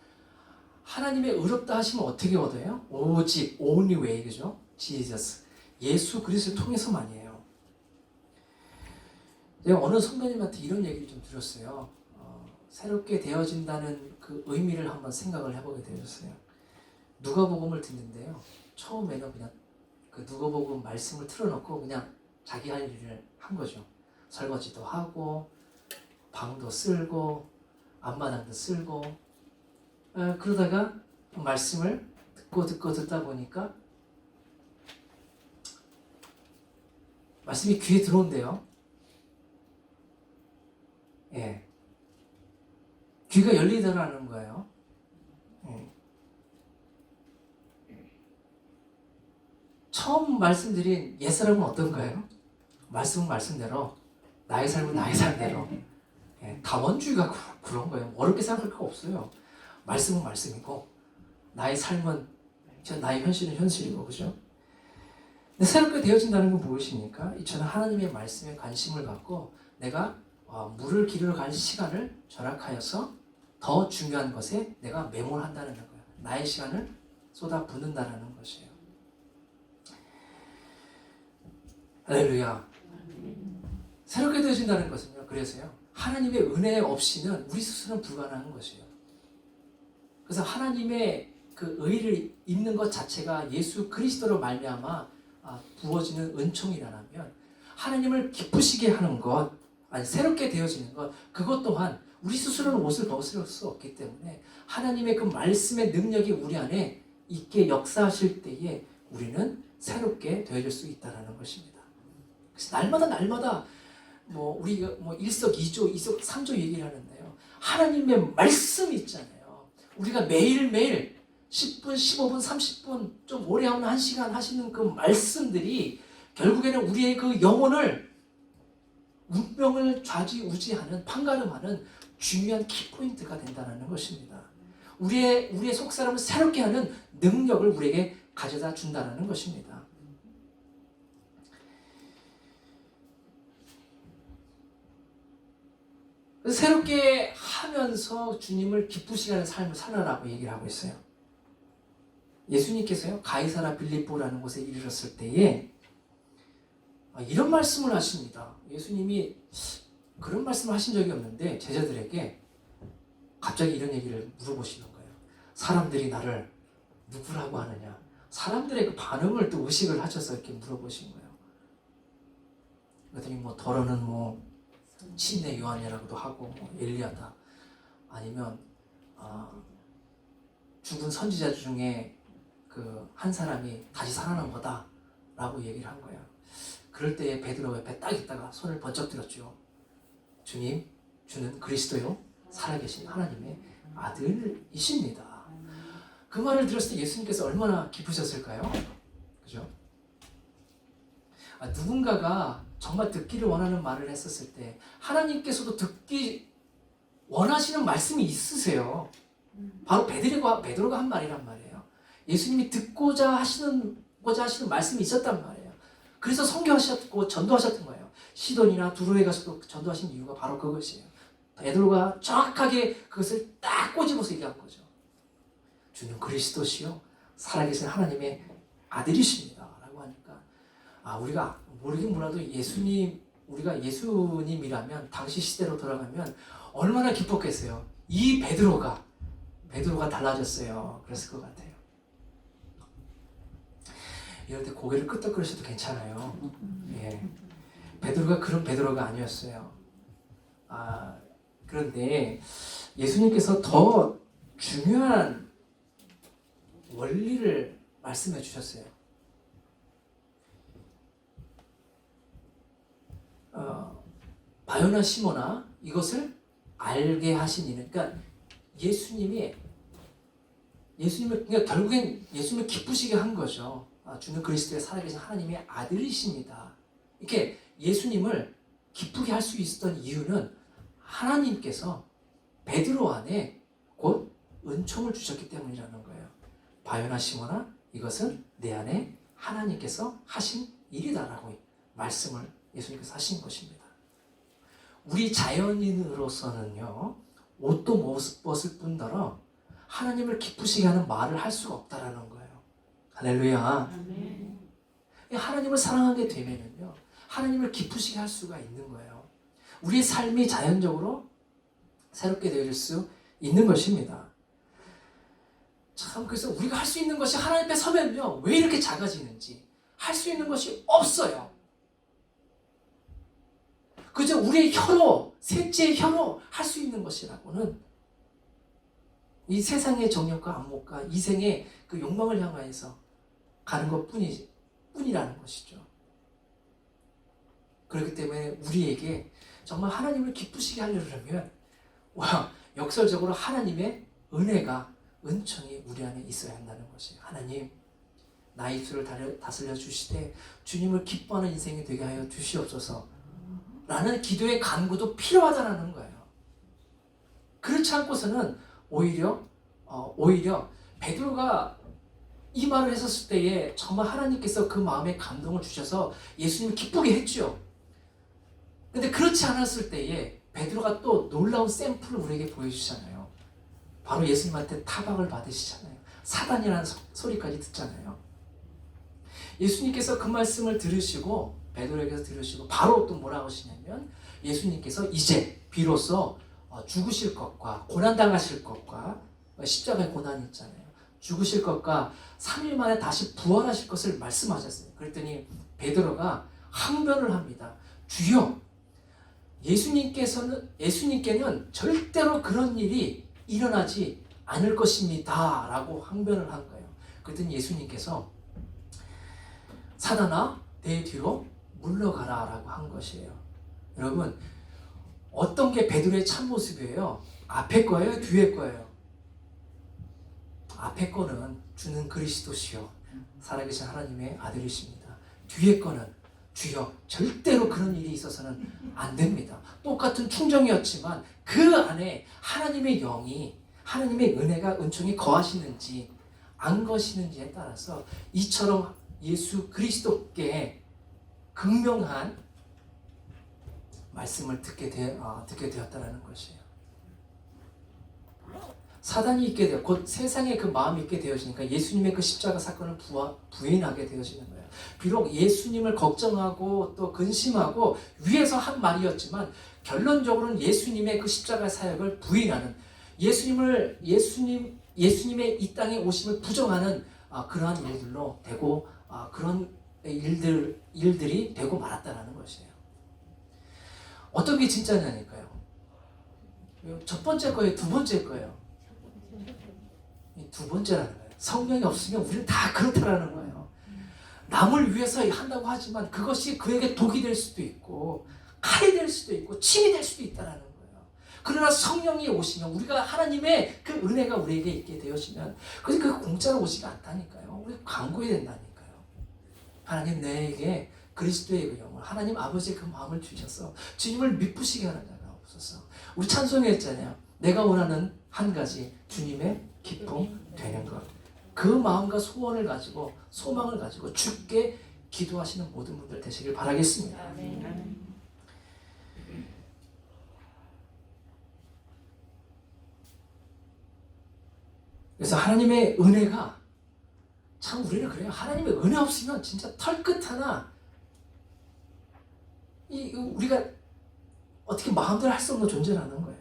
하나님의 의롭다 하시면 어떻게 얻어요? 오직 only way 그죠? Jesus 예수 그리스도를 통해서만이에요. 제가 어느 성도님한테 이런 얘기를 좀 들었어요. 새롭게 되어진다는 그 의미를 한번 생각을 해보게 되었어요. 누가복음을 듣는데요. 처음에는 그냥 그 누가복음 말씀을 틀어놓고 그냥 자기 할 일을 한 거죠. 설거지도 하고 방도 쓸고 앞마당도 쓸고 그러다가 말씀을 듣고 듣다 보니까 말씀이 귀에 들어온대요. 예. 귀가 열리더라는 거예요. 처음 말씀드린 옛사람은 어떤가요? 말씀은 말씀대로, 나의 삶은 나의 삶대로. 예, 다원주의가 그런 거예요. 어렵게 생각할 거 없어요. 말씀은 말씀이고, 나의 삶은, 나의 현실은 현실이고, 그죠? 근데 새롭게 되어진다는 건 무엇입니까? 저는 하나님의 말씀에 관심을 갖고 내가 물을 기르러 갈 시간을 절약하여서 더 중요한 것에 내가 매몰한다는 거예요. 나의 시간을 쏟아붓는다는 것이에요. 할렐루야. 새롭게 되어진다는 것은요. 그래서요. 하나님의 은혜 없이는 우리 스스로는 불가능한 것이에요. 그래서 하나님의 그 의를 입는 것 자체가 예수 그리스도로 말미암아 부어지는 은총이라면 하나님을 기쁘시게 하는 것, 아니 새롭게 되어지는 것, 그것 또한 우리 스스로는 옷을 벗을 수 없기 때문에 하나님의 그 말씀의 능력이 우리 안에 있게 역사하실 때에 우리는 새롭게 되어질 수 있다는 것입니다. 그래서 날마다 우리가 일석이조, 이석삼조 얘기를 하는데요. 하나님의 말씀이 있잖아요. 우리가 매일매일 10분, 15분, 30분, 좀 오래 하면 1시간 하시는 그 말씀들이 결국에는 우리의 그 영혼을 운명을 좌지우지하는, 판가름하는 중요한 키포인트가 된다는 것입니다. 우리의 속사람을 새롭게 하는 능력을 우리에게 가져다 준다는 것입니다. 새롭게 하면서 주님을 기쁘시게 하는 삶을 살아라고 얘기를 하고 있어요. 예수님께서요, 가이사라 빌립보라는 곳에 이르렀을 때에 이런 말씀을 하십니다. 예수님이 그런 말씀을 하신 적이 없는데 제자들에게 갑자기 이런 얘기를 물어보시는 거예요. 사람들이 나를 누구라고 하느냐? 사람들의 그 반응을 또 의식을 하셔서 이렇게 물어보신 거예요. 그랬더니 더러는 침례 요한이라고도 하고 엘리야다, 아니면 죽은 선지자 중에 그 한 사람이 다시 살아난 거다라고 얘기를 한 거예요. 그럴 때에 베드로 옆에 딱 있다가 손을 번쩍 들었죠. 주님, 주는 그리스도요, 살아계신 하나님의 아들이십니다. 그 말을 들었을 때 예수님께서 얼마나 기쁘셨을까요? 그죠? 누군가가 정말 듣기를 원하는 말을 했었을 때 하나님께서도 듣기 원하시는 말씀이 있으세요. 바로 베드로가 한 말이란 말이에요. 예수님이 듣고자 하시는 말씀이 있었단 말이에요. 그래서 선교하셨고 전도하셨던 거예요. 시돈이나 두로에 가서도 전도하신 이유가 바로 그것이에요. 베드로가 정확하게 그것을 딱 꼬집어서 얘기한 거죠. 주는 그리스도시요, 살아계신 하나님의 아들이십니다 라고 하니까 우리가 모르긴 몰라도 우리가 예수님이라면 당시 시대로 돌아가면 얼마나 기뻤겠어요. 이 베드로가 달라졌어요. 그랬을 것 같아요. 이럴 때 고개를 끄덕거리셔도 괜찮아요. 예. 베드로가 그런 베드로가 아니었어요. 그런데 예수님께서 더 중요한 원리를 말씀해 주셨어요. 바요나 시모나, 이것을 알게 하신 이는, 그러니까 예수님을 그러니까 결국엔 예수님을 기쁘시게 한 거죠. 주는 그리스도의 살아계신 하나님의 아들이십니다. 이렇게 예수님을 기쁘게 할 수 있었던 이유는 하나님께서 베드로 안에 곧 은총을 주셨기 때문이라는 거예요. 바요나 시모나, 이것은 내 안에 하나님께서 하신 일이다라고 말씀을 예수님께서 하신 것입니다. 우리 자연인으로서는요, 옷도 못 벗을 뿐더러 하나님을 기쁘시게 하는 말을 할 수가 없다라는 거예요. 할렐루야. 아멘. 하나님을 사랑하게 되면은요, 하나님을 기쁘시게 할 수가 있는 거예요. 우리의 삶이 자연적으로 새롭게 되어질 수 있는 것입니다. 참, 그래서 우리가 할 수 있는 것이 하나님 앞에 서면요, 왜 이렇게 작아지는지 할 수 있는 것이 없어요. 그저 우리의 혀로, 셋째의 혀로 할 수 있는 것이라고는 이 세상의 정욕과 안목과 이생의 그 욕망을 향하여서 가는 것 뿐이라는 것이죠. 그렇기 때문에 우리에게 정말 하나님을 기쁘시게 하려면 역설적으로 하나님의 은혜가, 은총이 우리 안에 있어야 한다는 것이에요. 하나님, 나의 입술을 다스려 주시되 주님을 기뻐하는 인생이 되게 하여 주시옵소서 라는 기도의 간구도 필요하다는 거예요. 그렇지 않고서는 오히려 베드로가 이 말을 했었을 때에 정말 하나님께서 그 마음에 감동을 주셔서 예수님을 기쁘게 했죠. 근데 그렇지 않았을 때에 베드로가 또 놀라운 샘플을 우리에게 보여주잖아요. 바로 예수님한테 타박을 받으시잖아요. 사단이라는 소리까지 듣잖아요. 예수님께서 그 말씀을 들으시고 베드로에게서 들으시고 바로 또 뭐라고 하시냐면 예수님께서 이제 비로소 죽으실 것과 고난당하실 것과 십자가의 고난이 있잖아요. 죽으실 것과 3일 만에 다시 부활하실 것을 말씀하셨어요. 그랬더니 베드로가 항변을 합니다. 주여, 예수님께는 절대로 그런 일이 일어나지 않을 것입니다 라고 항변을 한 거예요. 그랬더니 예수님께서 사단아 내 뒤로 물러가라 라고 한 것이에요. 여러분, 어떤 게 베드로의 참모습이에요? 앞에 거예요? 뒤에 거예요? 앞에 거는 주는 그리스도시요 살아계신 하나님의 아들이십니다. 뒤에 거는 주여 절대로 그런 일이 있어서는 안 됩니다. 똑같은 충정이었지만 그 안에 하나님의 영이, 하나님의 은혜가, 은총이 거하시는지 안 거하시는지에 따라서 이처럼 예수 그리스도께 극명한 말씀을 듣게 되었다는 것이에요. 사단이 있게 되어 곧 세상에 그 마음이 있게 되어지니까 예수님의 그 십자가 사건을 부인하게 되어지는 거예요. 비록 예수님을 걱정하고 또 근심하고 위에서 한 말이었지만 결론적으로는 예수님의 그 십자가 사역을 부인하는, 예수님의 이 땅에 오심을 부정하는 그러한 일들로 되고 그런 일들이 되고 말았다는 것이에요. 어떤 게 진짜냐니까요. 첫 번째 거예요, 두 번째 거예요. 두 번째라는 거예요. 성령이 없으면 우리는 다 그렇다라는 거예요. 남을 위해서 한다고 하지만 그것이 그에게 독이 될 수도 있고 칼이 될 수도 있고 침이 될 수도 있다라는 거예요. 그러나 성령이 오시면, 우리가 하나님의 그 은혜가 우리에게 있게 되어지면, 그래서 그 공짜로 오지가 않다니까요. 우리 간구해야 된다니까요. 하나님 내게 그리스도의 그 영을, 하나님 아버지의 그 마음을 주셔서 주님을 미쁘시게 하는 자가 없어서. 우리 찬송했잖아요. 내가 원하는 한 가지, 주님의 기쁨 되는 것. 그 마음과 소원을 가지고, 소망을 가지고 주께 기도하시는 모든 분들 되시길 바라겠습니다. 그래서 하나님의 은혜가 참, 우리는 그래요. 하나님의 은혜 없으면 진짜 털끝 하나 우리가 어떻게 마음대로 할 수 없는 존재라는 거예요.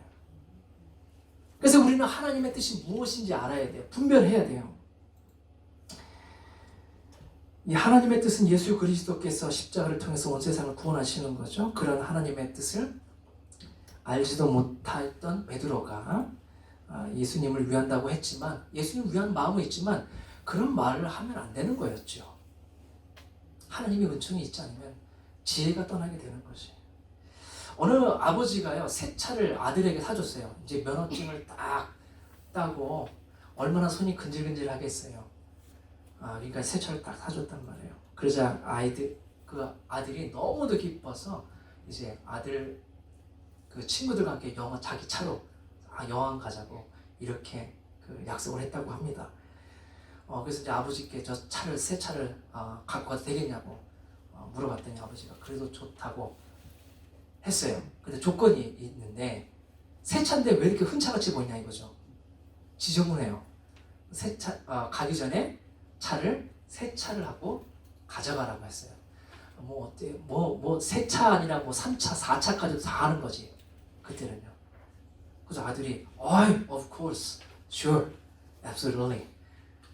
그래서 우리는 하나님의 뜻이 무엇인지 알아야 돼요. 분별해야 돼요. 이 하나님의 뜻은 예수 그리스도께서 십자가를 통해서 온 세상을 구원하시는 거죠. 그런 하나님의 뜻을 알지도 못했던 베드로가 예수님을 위한다고 했지만, 예수님을 위한 마음은 있지만 그런 말을 하면 안 되는 거였죠. 하나님의 은총이 있지 않으면 지혜가 떠나게 되는 것이. 어느 아버지가요, 새 차를 아들에게 사줬어요. 이제 면허증을 딱 따고 얼마나 손이 근질근질 하겠어요. 그러니까 새 차를 딱 사줬단 말이에요. 그러자 그 아들이 너무도 기뻐서 이제 아들 그 친구들과 함께 자기 차로 여행 가자고 이렇게 그 약속을 했다고 합니다. 그래서 이제 아버지께 새 차를 갖고 와도 되겠냐고 물어봤더니 아버지가 그래도 좋다고 했어요. 근데 조건이 있는데, 새 차인데 왜 이렇게 흔차같이 보이냐 이거죠. 지저분해요. 가기 전에 새 차를 하고 가져가라고 했어요. 뭐 어때요? 새 차 아니라 3차, 4차까지도 다 하는 거지 그때는요. 그래서 아들이 of course, sure, absolutely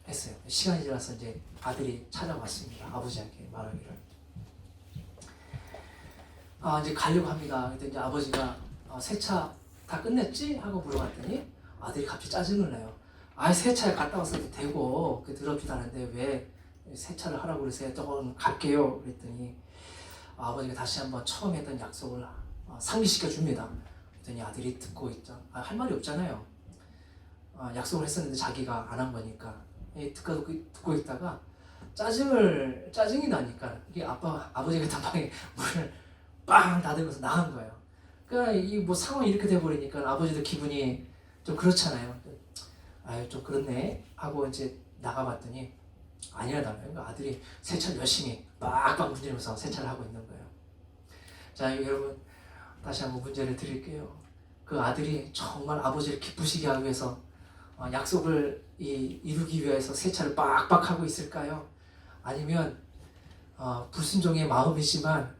했어요. 시간이 지나서 이제 아들이 찾아왔습니다. 아버지한테 말하기를. 이제 가려고 합니다. 그때 이제 아버지가 새 차 다 끝냈지? 하고 물어봤더니 아들이 갑자기 짜증을 내요. 새 차에 갔다 왔어도 되고 더럽지도 않은데 왜 새 차를 하라고 그러세요? 저건 갈게요. 그랬더니 아버지가 다시 한번 처음 했던 약속을 상기시켜 줍니다. 그랬더니 아들이 듣고 있죠. 할 말이 없잖아요. 약속을 했었는데 자기가 안 한 거니까 듣고 있다가 짜증이 나니까 이게 아버지가 단방에 문을 빵 닫으면서 나간 거예요. 그러니까 이 상황이 이렇게 돼버리니까 아버지도 기분이 좀 그렇잖아요. 좀 그렇네 하고 이제 나가봤더니 아니라다면 그 아들이 세차를 열심히 빡빡 문지르면서 세차를 하고 있는 거예요. 자, 여러분 다시 한번 문제를 드릴게요. 그 아들이 정말 아버지를 기쁘시게 하기 위해서 약속을 이루기 위해서 세차를 빡빡 하고 있을까요? 아니면 불순종의 마음이지만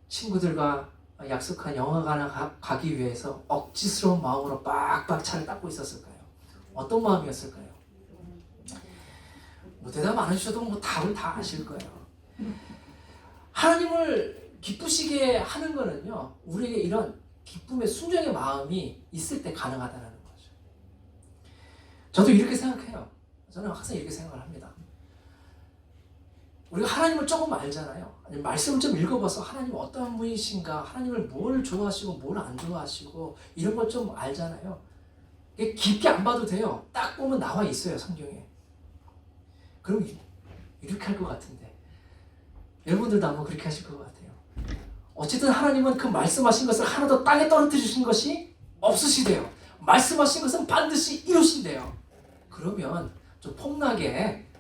친구들과 약속한 영화관에 가기 위해서 억지스러운 마음으로 빡빡 차를 닦고 있었을까요? 어떤 마음이었을까요? 뭐 대답 안 해주셔도 뭐 답을 다 아실 거예요. 하나님을 기쁘시게 하는 거는요, 우리에게 이런 기쁨의 순종의 마음이 있을 때 가능하다는 거죠. 저도 이렇게 생각해요. 저는 항상 이렇게 생각을 합니다. 우리가 하나님을 조금 알잖아요. 아니, 말씀을 좀 읽어봐서 하나님 어떤 분이신가, 하나님을 뭘 좋아하시고 뭘 안 좋아하시고 이런 걸 좀 알잖아요. 깊게 안 봐도 돼요. 딱 보면 나와 있어요, 성경에. 그럼 이렇게 할 것 같은데 여러분들도 아마 그렇게 하실 것 같아요. 어쨌든 하나님은 그 말씀하신 것을 하나도 땅에 떨어뜨리신 것이 없으시대요. 말씀하신 것은 반드시 이루신대요. 그러면 좀 폼나게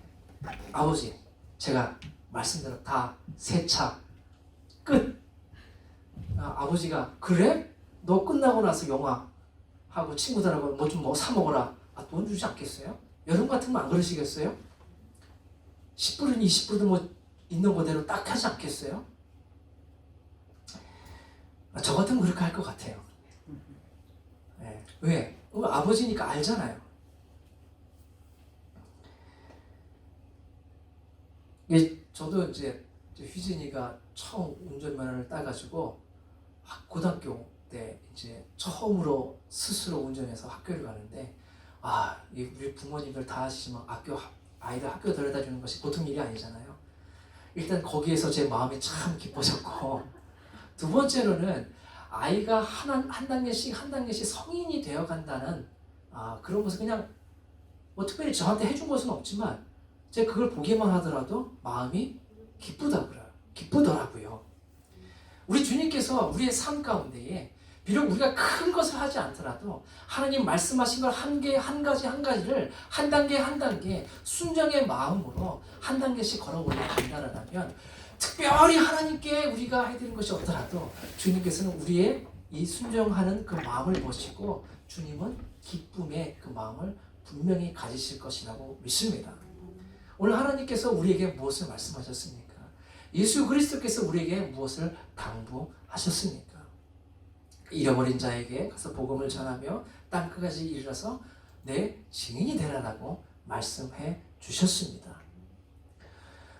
아버지, 제가 말씀대로 다 세차 끝. 아버지가 그래? 너 끝나고 나서 영화하고 친구들하고 뭐 사 먹어라. 돈 주지 않겠어요? 여러분 같으면 안 그러시겠어요? 10불은 20불도 뭐 있는 거대로 딱 하지 않겠어요? 저 같으면 그렇게 할 것 같아요. 네. 왜? 아버지니까 알잖아요. 저도 이제 휘진이가 처음 운전면허를 따가지고 고등학교 때 이제 처음으로 스스로 운전해서 학교를 가는데 우리 부모님들 다 아시지만 아이들 학교 데려다 주는 것이 보통 일이 아니잖아요. 일단 거기에서 제 마음이 참 기뻐졌고, 두 번째로는 아이가 한 단계씩 성인이 되어 간다는 그런 것을 그냥 뭐 특별히 저한테 해준 것은 없지만 제가 그걸 보기만 하더라도 마음이 기쁘더라고요. 우리 주님께서 우리의 삶 가운데에 비록 우리가 큰 것을 하지 않더라도 하나님 말씀하신 걸 한 가지를 한 단계 순정의 마음으로 한 단계씩 걸어 올라간다면 특별히 하나님께 우리가 해드리는 것이 없더라도 주님께서는 우리의 이 순종하는 그 마음을 보시고 주님은 기쁨의 그 마음을 분명히 가지실 것이라고 믿습니다. 오늘 하나님께서 우리에게 무엇을 말씀하셨습니까? 예수 그리스도께서 우리에게 무엇을 당부하셨습니까? 잃어버린 자에게 가서 복음을 전하며 땅끝까지 이르러서 내 증인이 되라라고 말씀해 주셨습니다.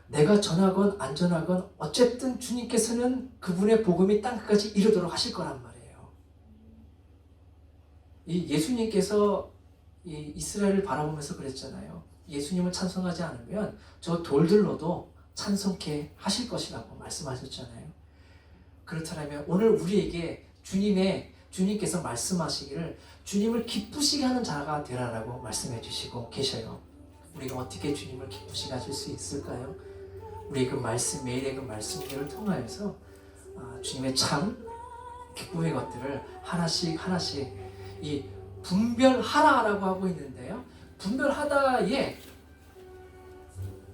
내가 전하건 안 전하건 어쨌든 주님께서는 그분의 복음이 땅끝까지 이르도록 하실 거란 말이에요. 이 예수님께서 이 이스라엘을 바라보면서 그랬잖아요. 예수님을 찬송하지 않으면 저 돌들로도 찬송케 하실 것이라고 말씀하셨잖아요. 그렇다면 오늘 우리에게 주님께서 말씀하시기를 주님을 기쁘시게 하는 자가 되라라고 말씀해 주시고 계셔요. 우리가 어떻게 주님을 기쁘시게 하실 수 있을까요? 우리 그 말씀, 매일의 그 말씀들을 통하여서 주님의 참 기쁨의 것들을 하나씩 이 분별하라라고 하고 있는데요. 분별하다의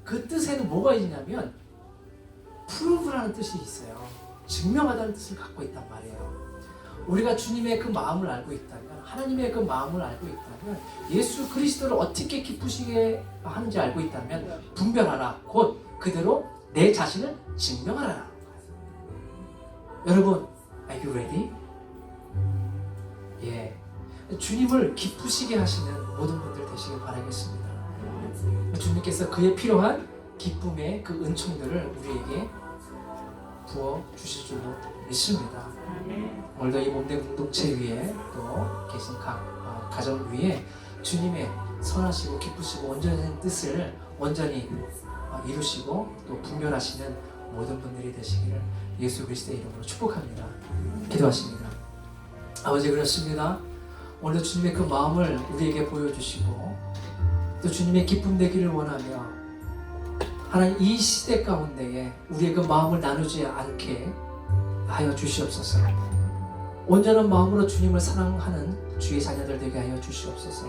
그 뜻에는 뭐가 있냐면 프루브라는 뜻이 있어요. 증명하다는 뜻을 갖고 있단 말이에요. 우리가 주님의 그 마음을 알고 있다면, 하나님의 그 마음을 알고 있다면, 예수 그리스도를 어떻게 기쁘시게 하는지 알고 있다면 분별하라. 곧 그대로 내 자신을 증명하라는 거예요. 여러분, are you ready? 예. 주님을 기쁘시게 하시는 모든 분들 되시길 바라겠습니다. 주님께서 그에 필요한 기쁨의 그 은총들을 우리에게 부어 주실 줄로 믿습니다. 오늘도 이 몸된 공동체 위에 또 계신 각 가정 위에 주님의 선하시고 기쁘시고 온전한 뜻을 온전히 이루시고 또 분별하시는 모든 분들이 되시기를 예수 그리스도의 이름으로 축복합니다. 기도하십니다. 아버지, 그렇습니다. 오늘도 주님의 그 마음을 우리에게 보여주시고 또 주님의 기쁨 되기를 원하며 하나님 이 시대 가운데에 우리의 그 마음을 나누지 않게 하여 주시옵소서. 온전한 마음으로 주님을 사랑하는 주의 자녀들 되게 하여 주시옵소서.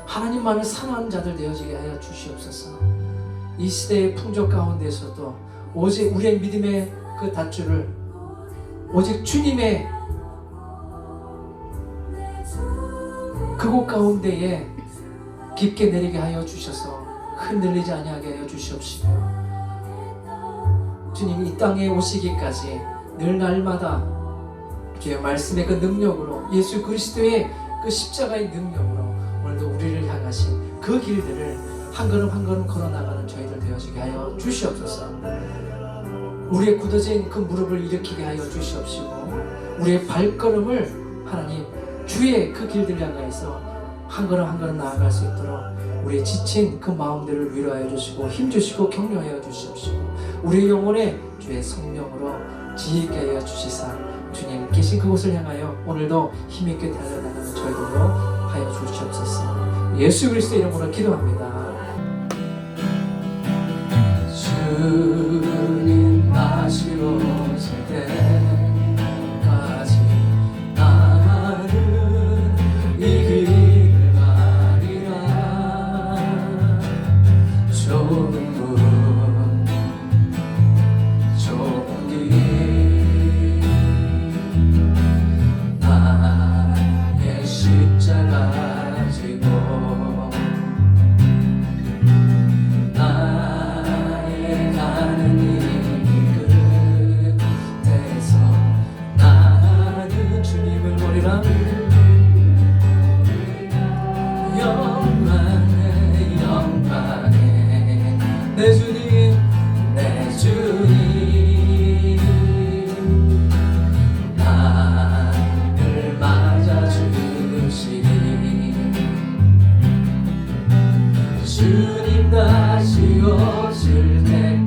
하나님만을 사랑하는 자들 되어지게 하여 주시옵소서. 이 시대의 풍조 가운데서도 오직 우리의 믿음의 그 닷줄을 오직 주님의 그곳 가운데에 깊게 내리게 하여 주셔서 흔들리지 아니하게 하여 주시옵시고, 주님 이 땅에 오시기까지 늘 날마다 주의 말씀의 그 능력으로, 예수 그리스도의 그 십자가의 능력으로 오늘도 우리를 향하신 그 길들을 한 걸음 한 걸음 걸어나가는 저희들 되어지게 하여 주시옵소서. 우리의 굳어진 그 무릎을 일으키게 하여 주시옵시고, 우리의 발걸음을 하나님 주의 그 길들 향하여서 한 걸음 한 걸음 나아갈 수 있도록 우리의 지친 그 마음들을 위로하여 주시고 힘주시고 격려하여 주시옵시고, 우리의 영혼에 주의 성령으로 지혜있게 하여 주시사 주님 계신 그곳을 향하여 오늘도 힘있게 달려나가는 저희들로 하여 주시옵소서. 예수 그리스도 이름으로 기도합니다. 주님 다시 오실 때까지 나는 이 길을 가리라. 좁은 문 좁은 길 나의 십자가 지고 나의 가는 이 끝에서 나는 주님을 보리라. 영광에 영광에 내 주님 내 주님 나를 맞아주시니 주님 다시 오실 때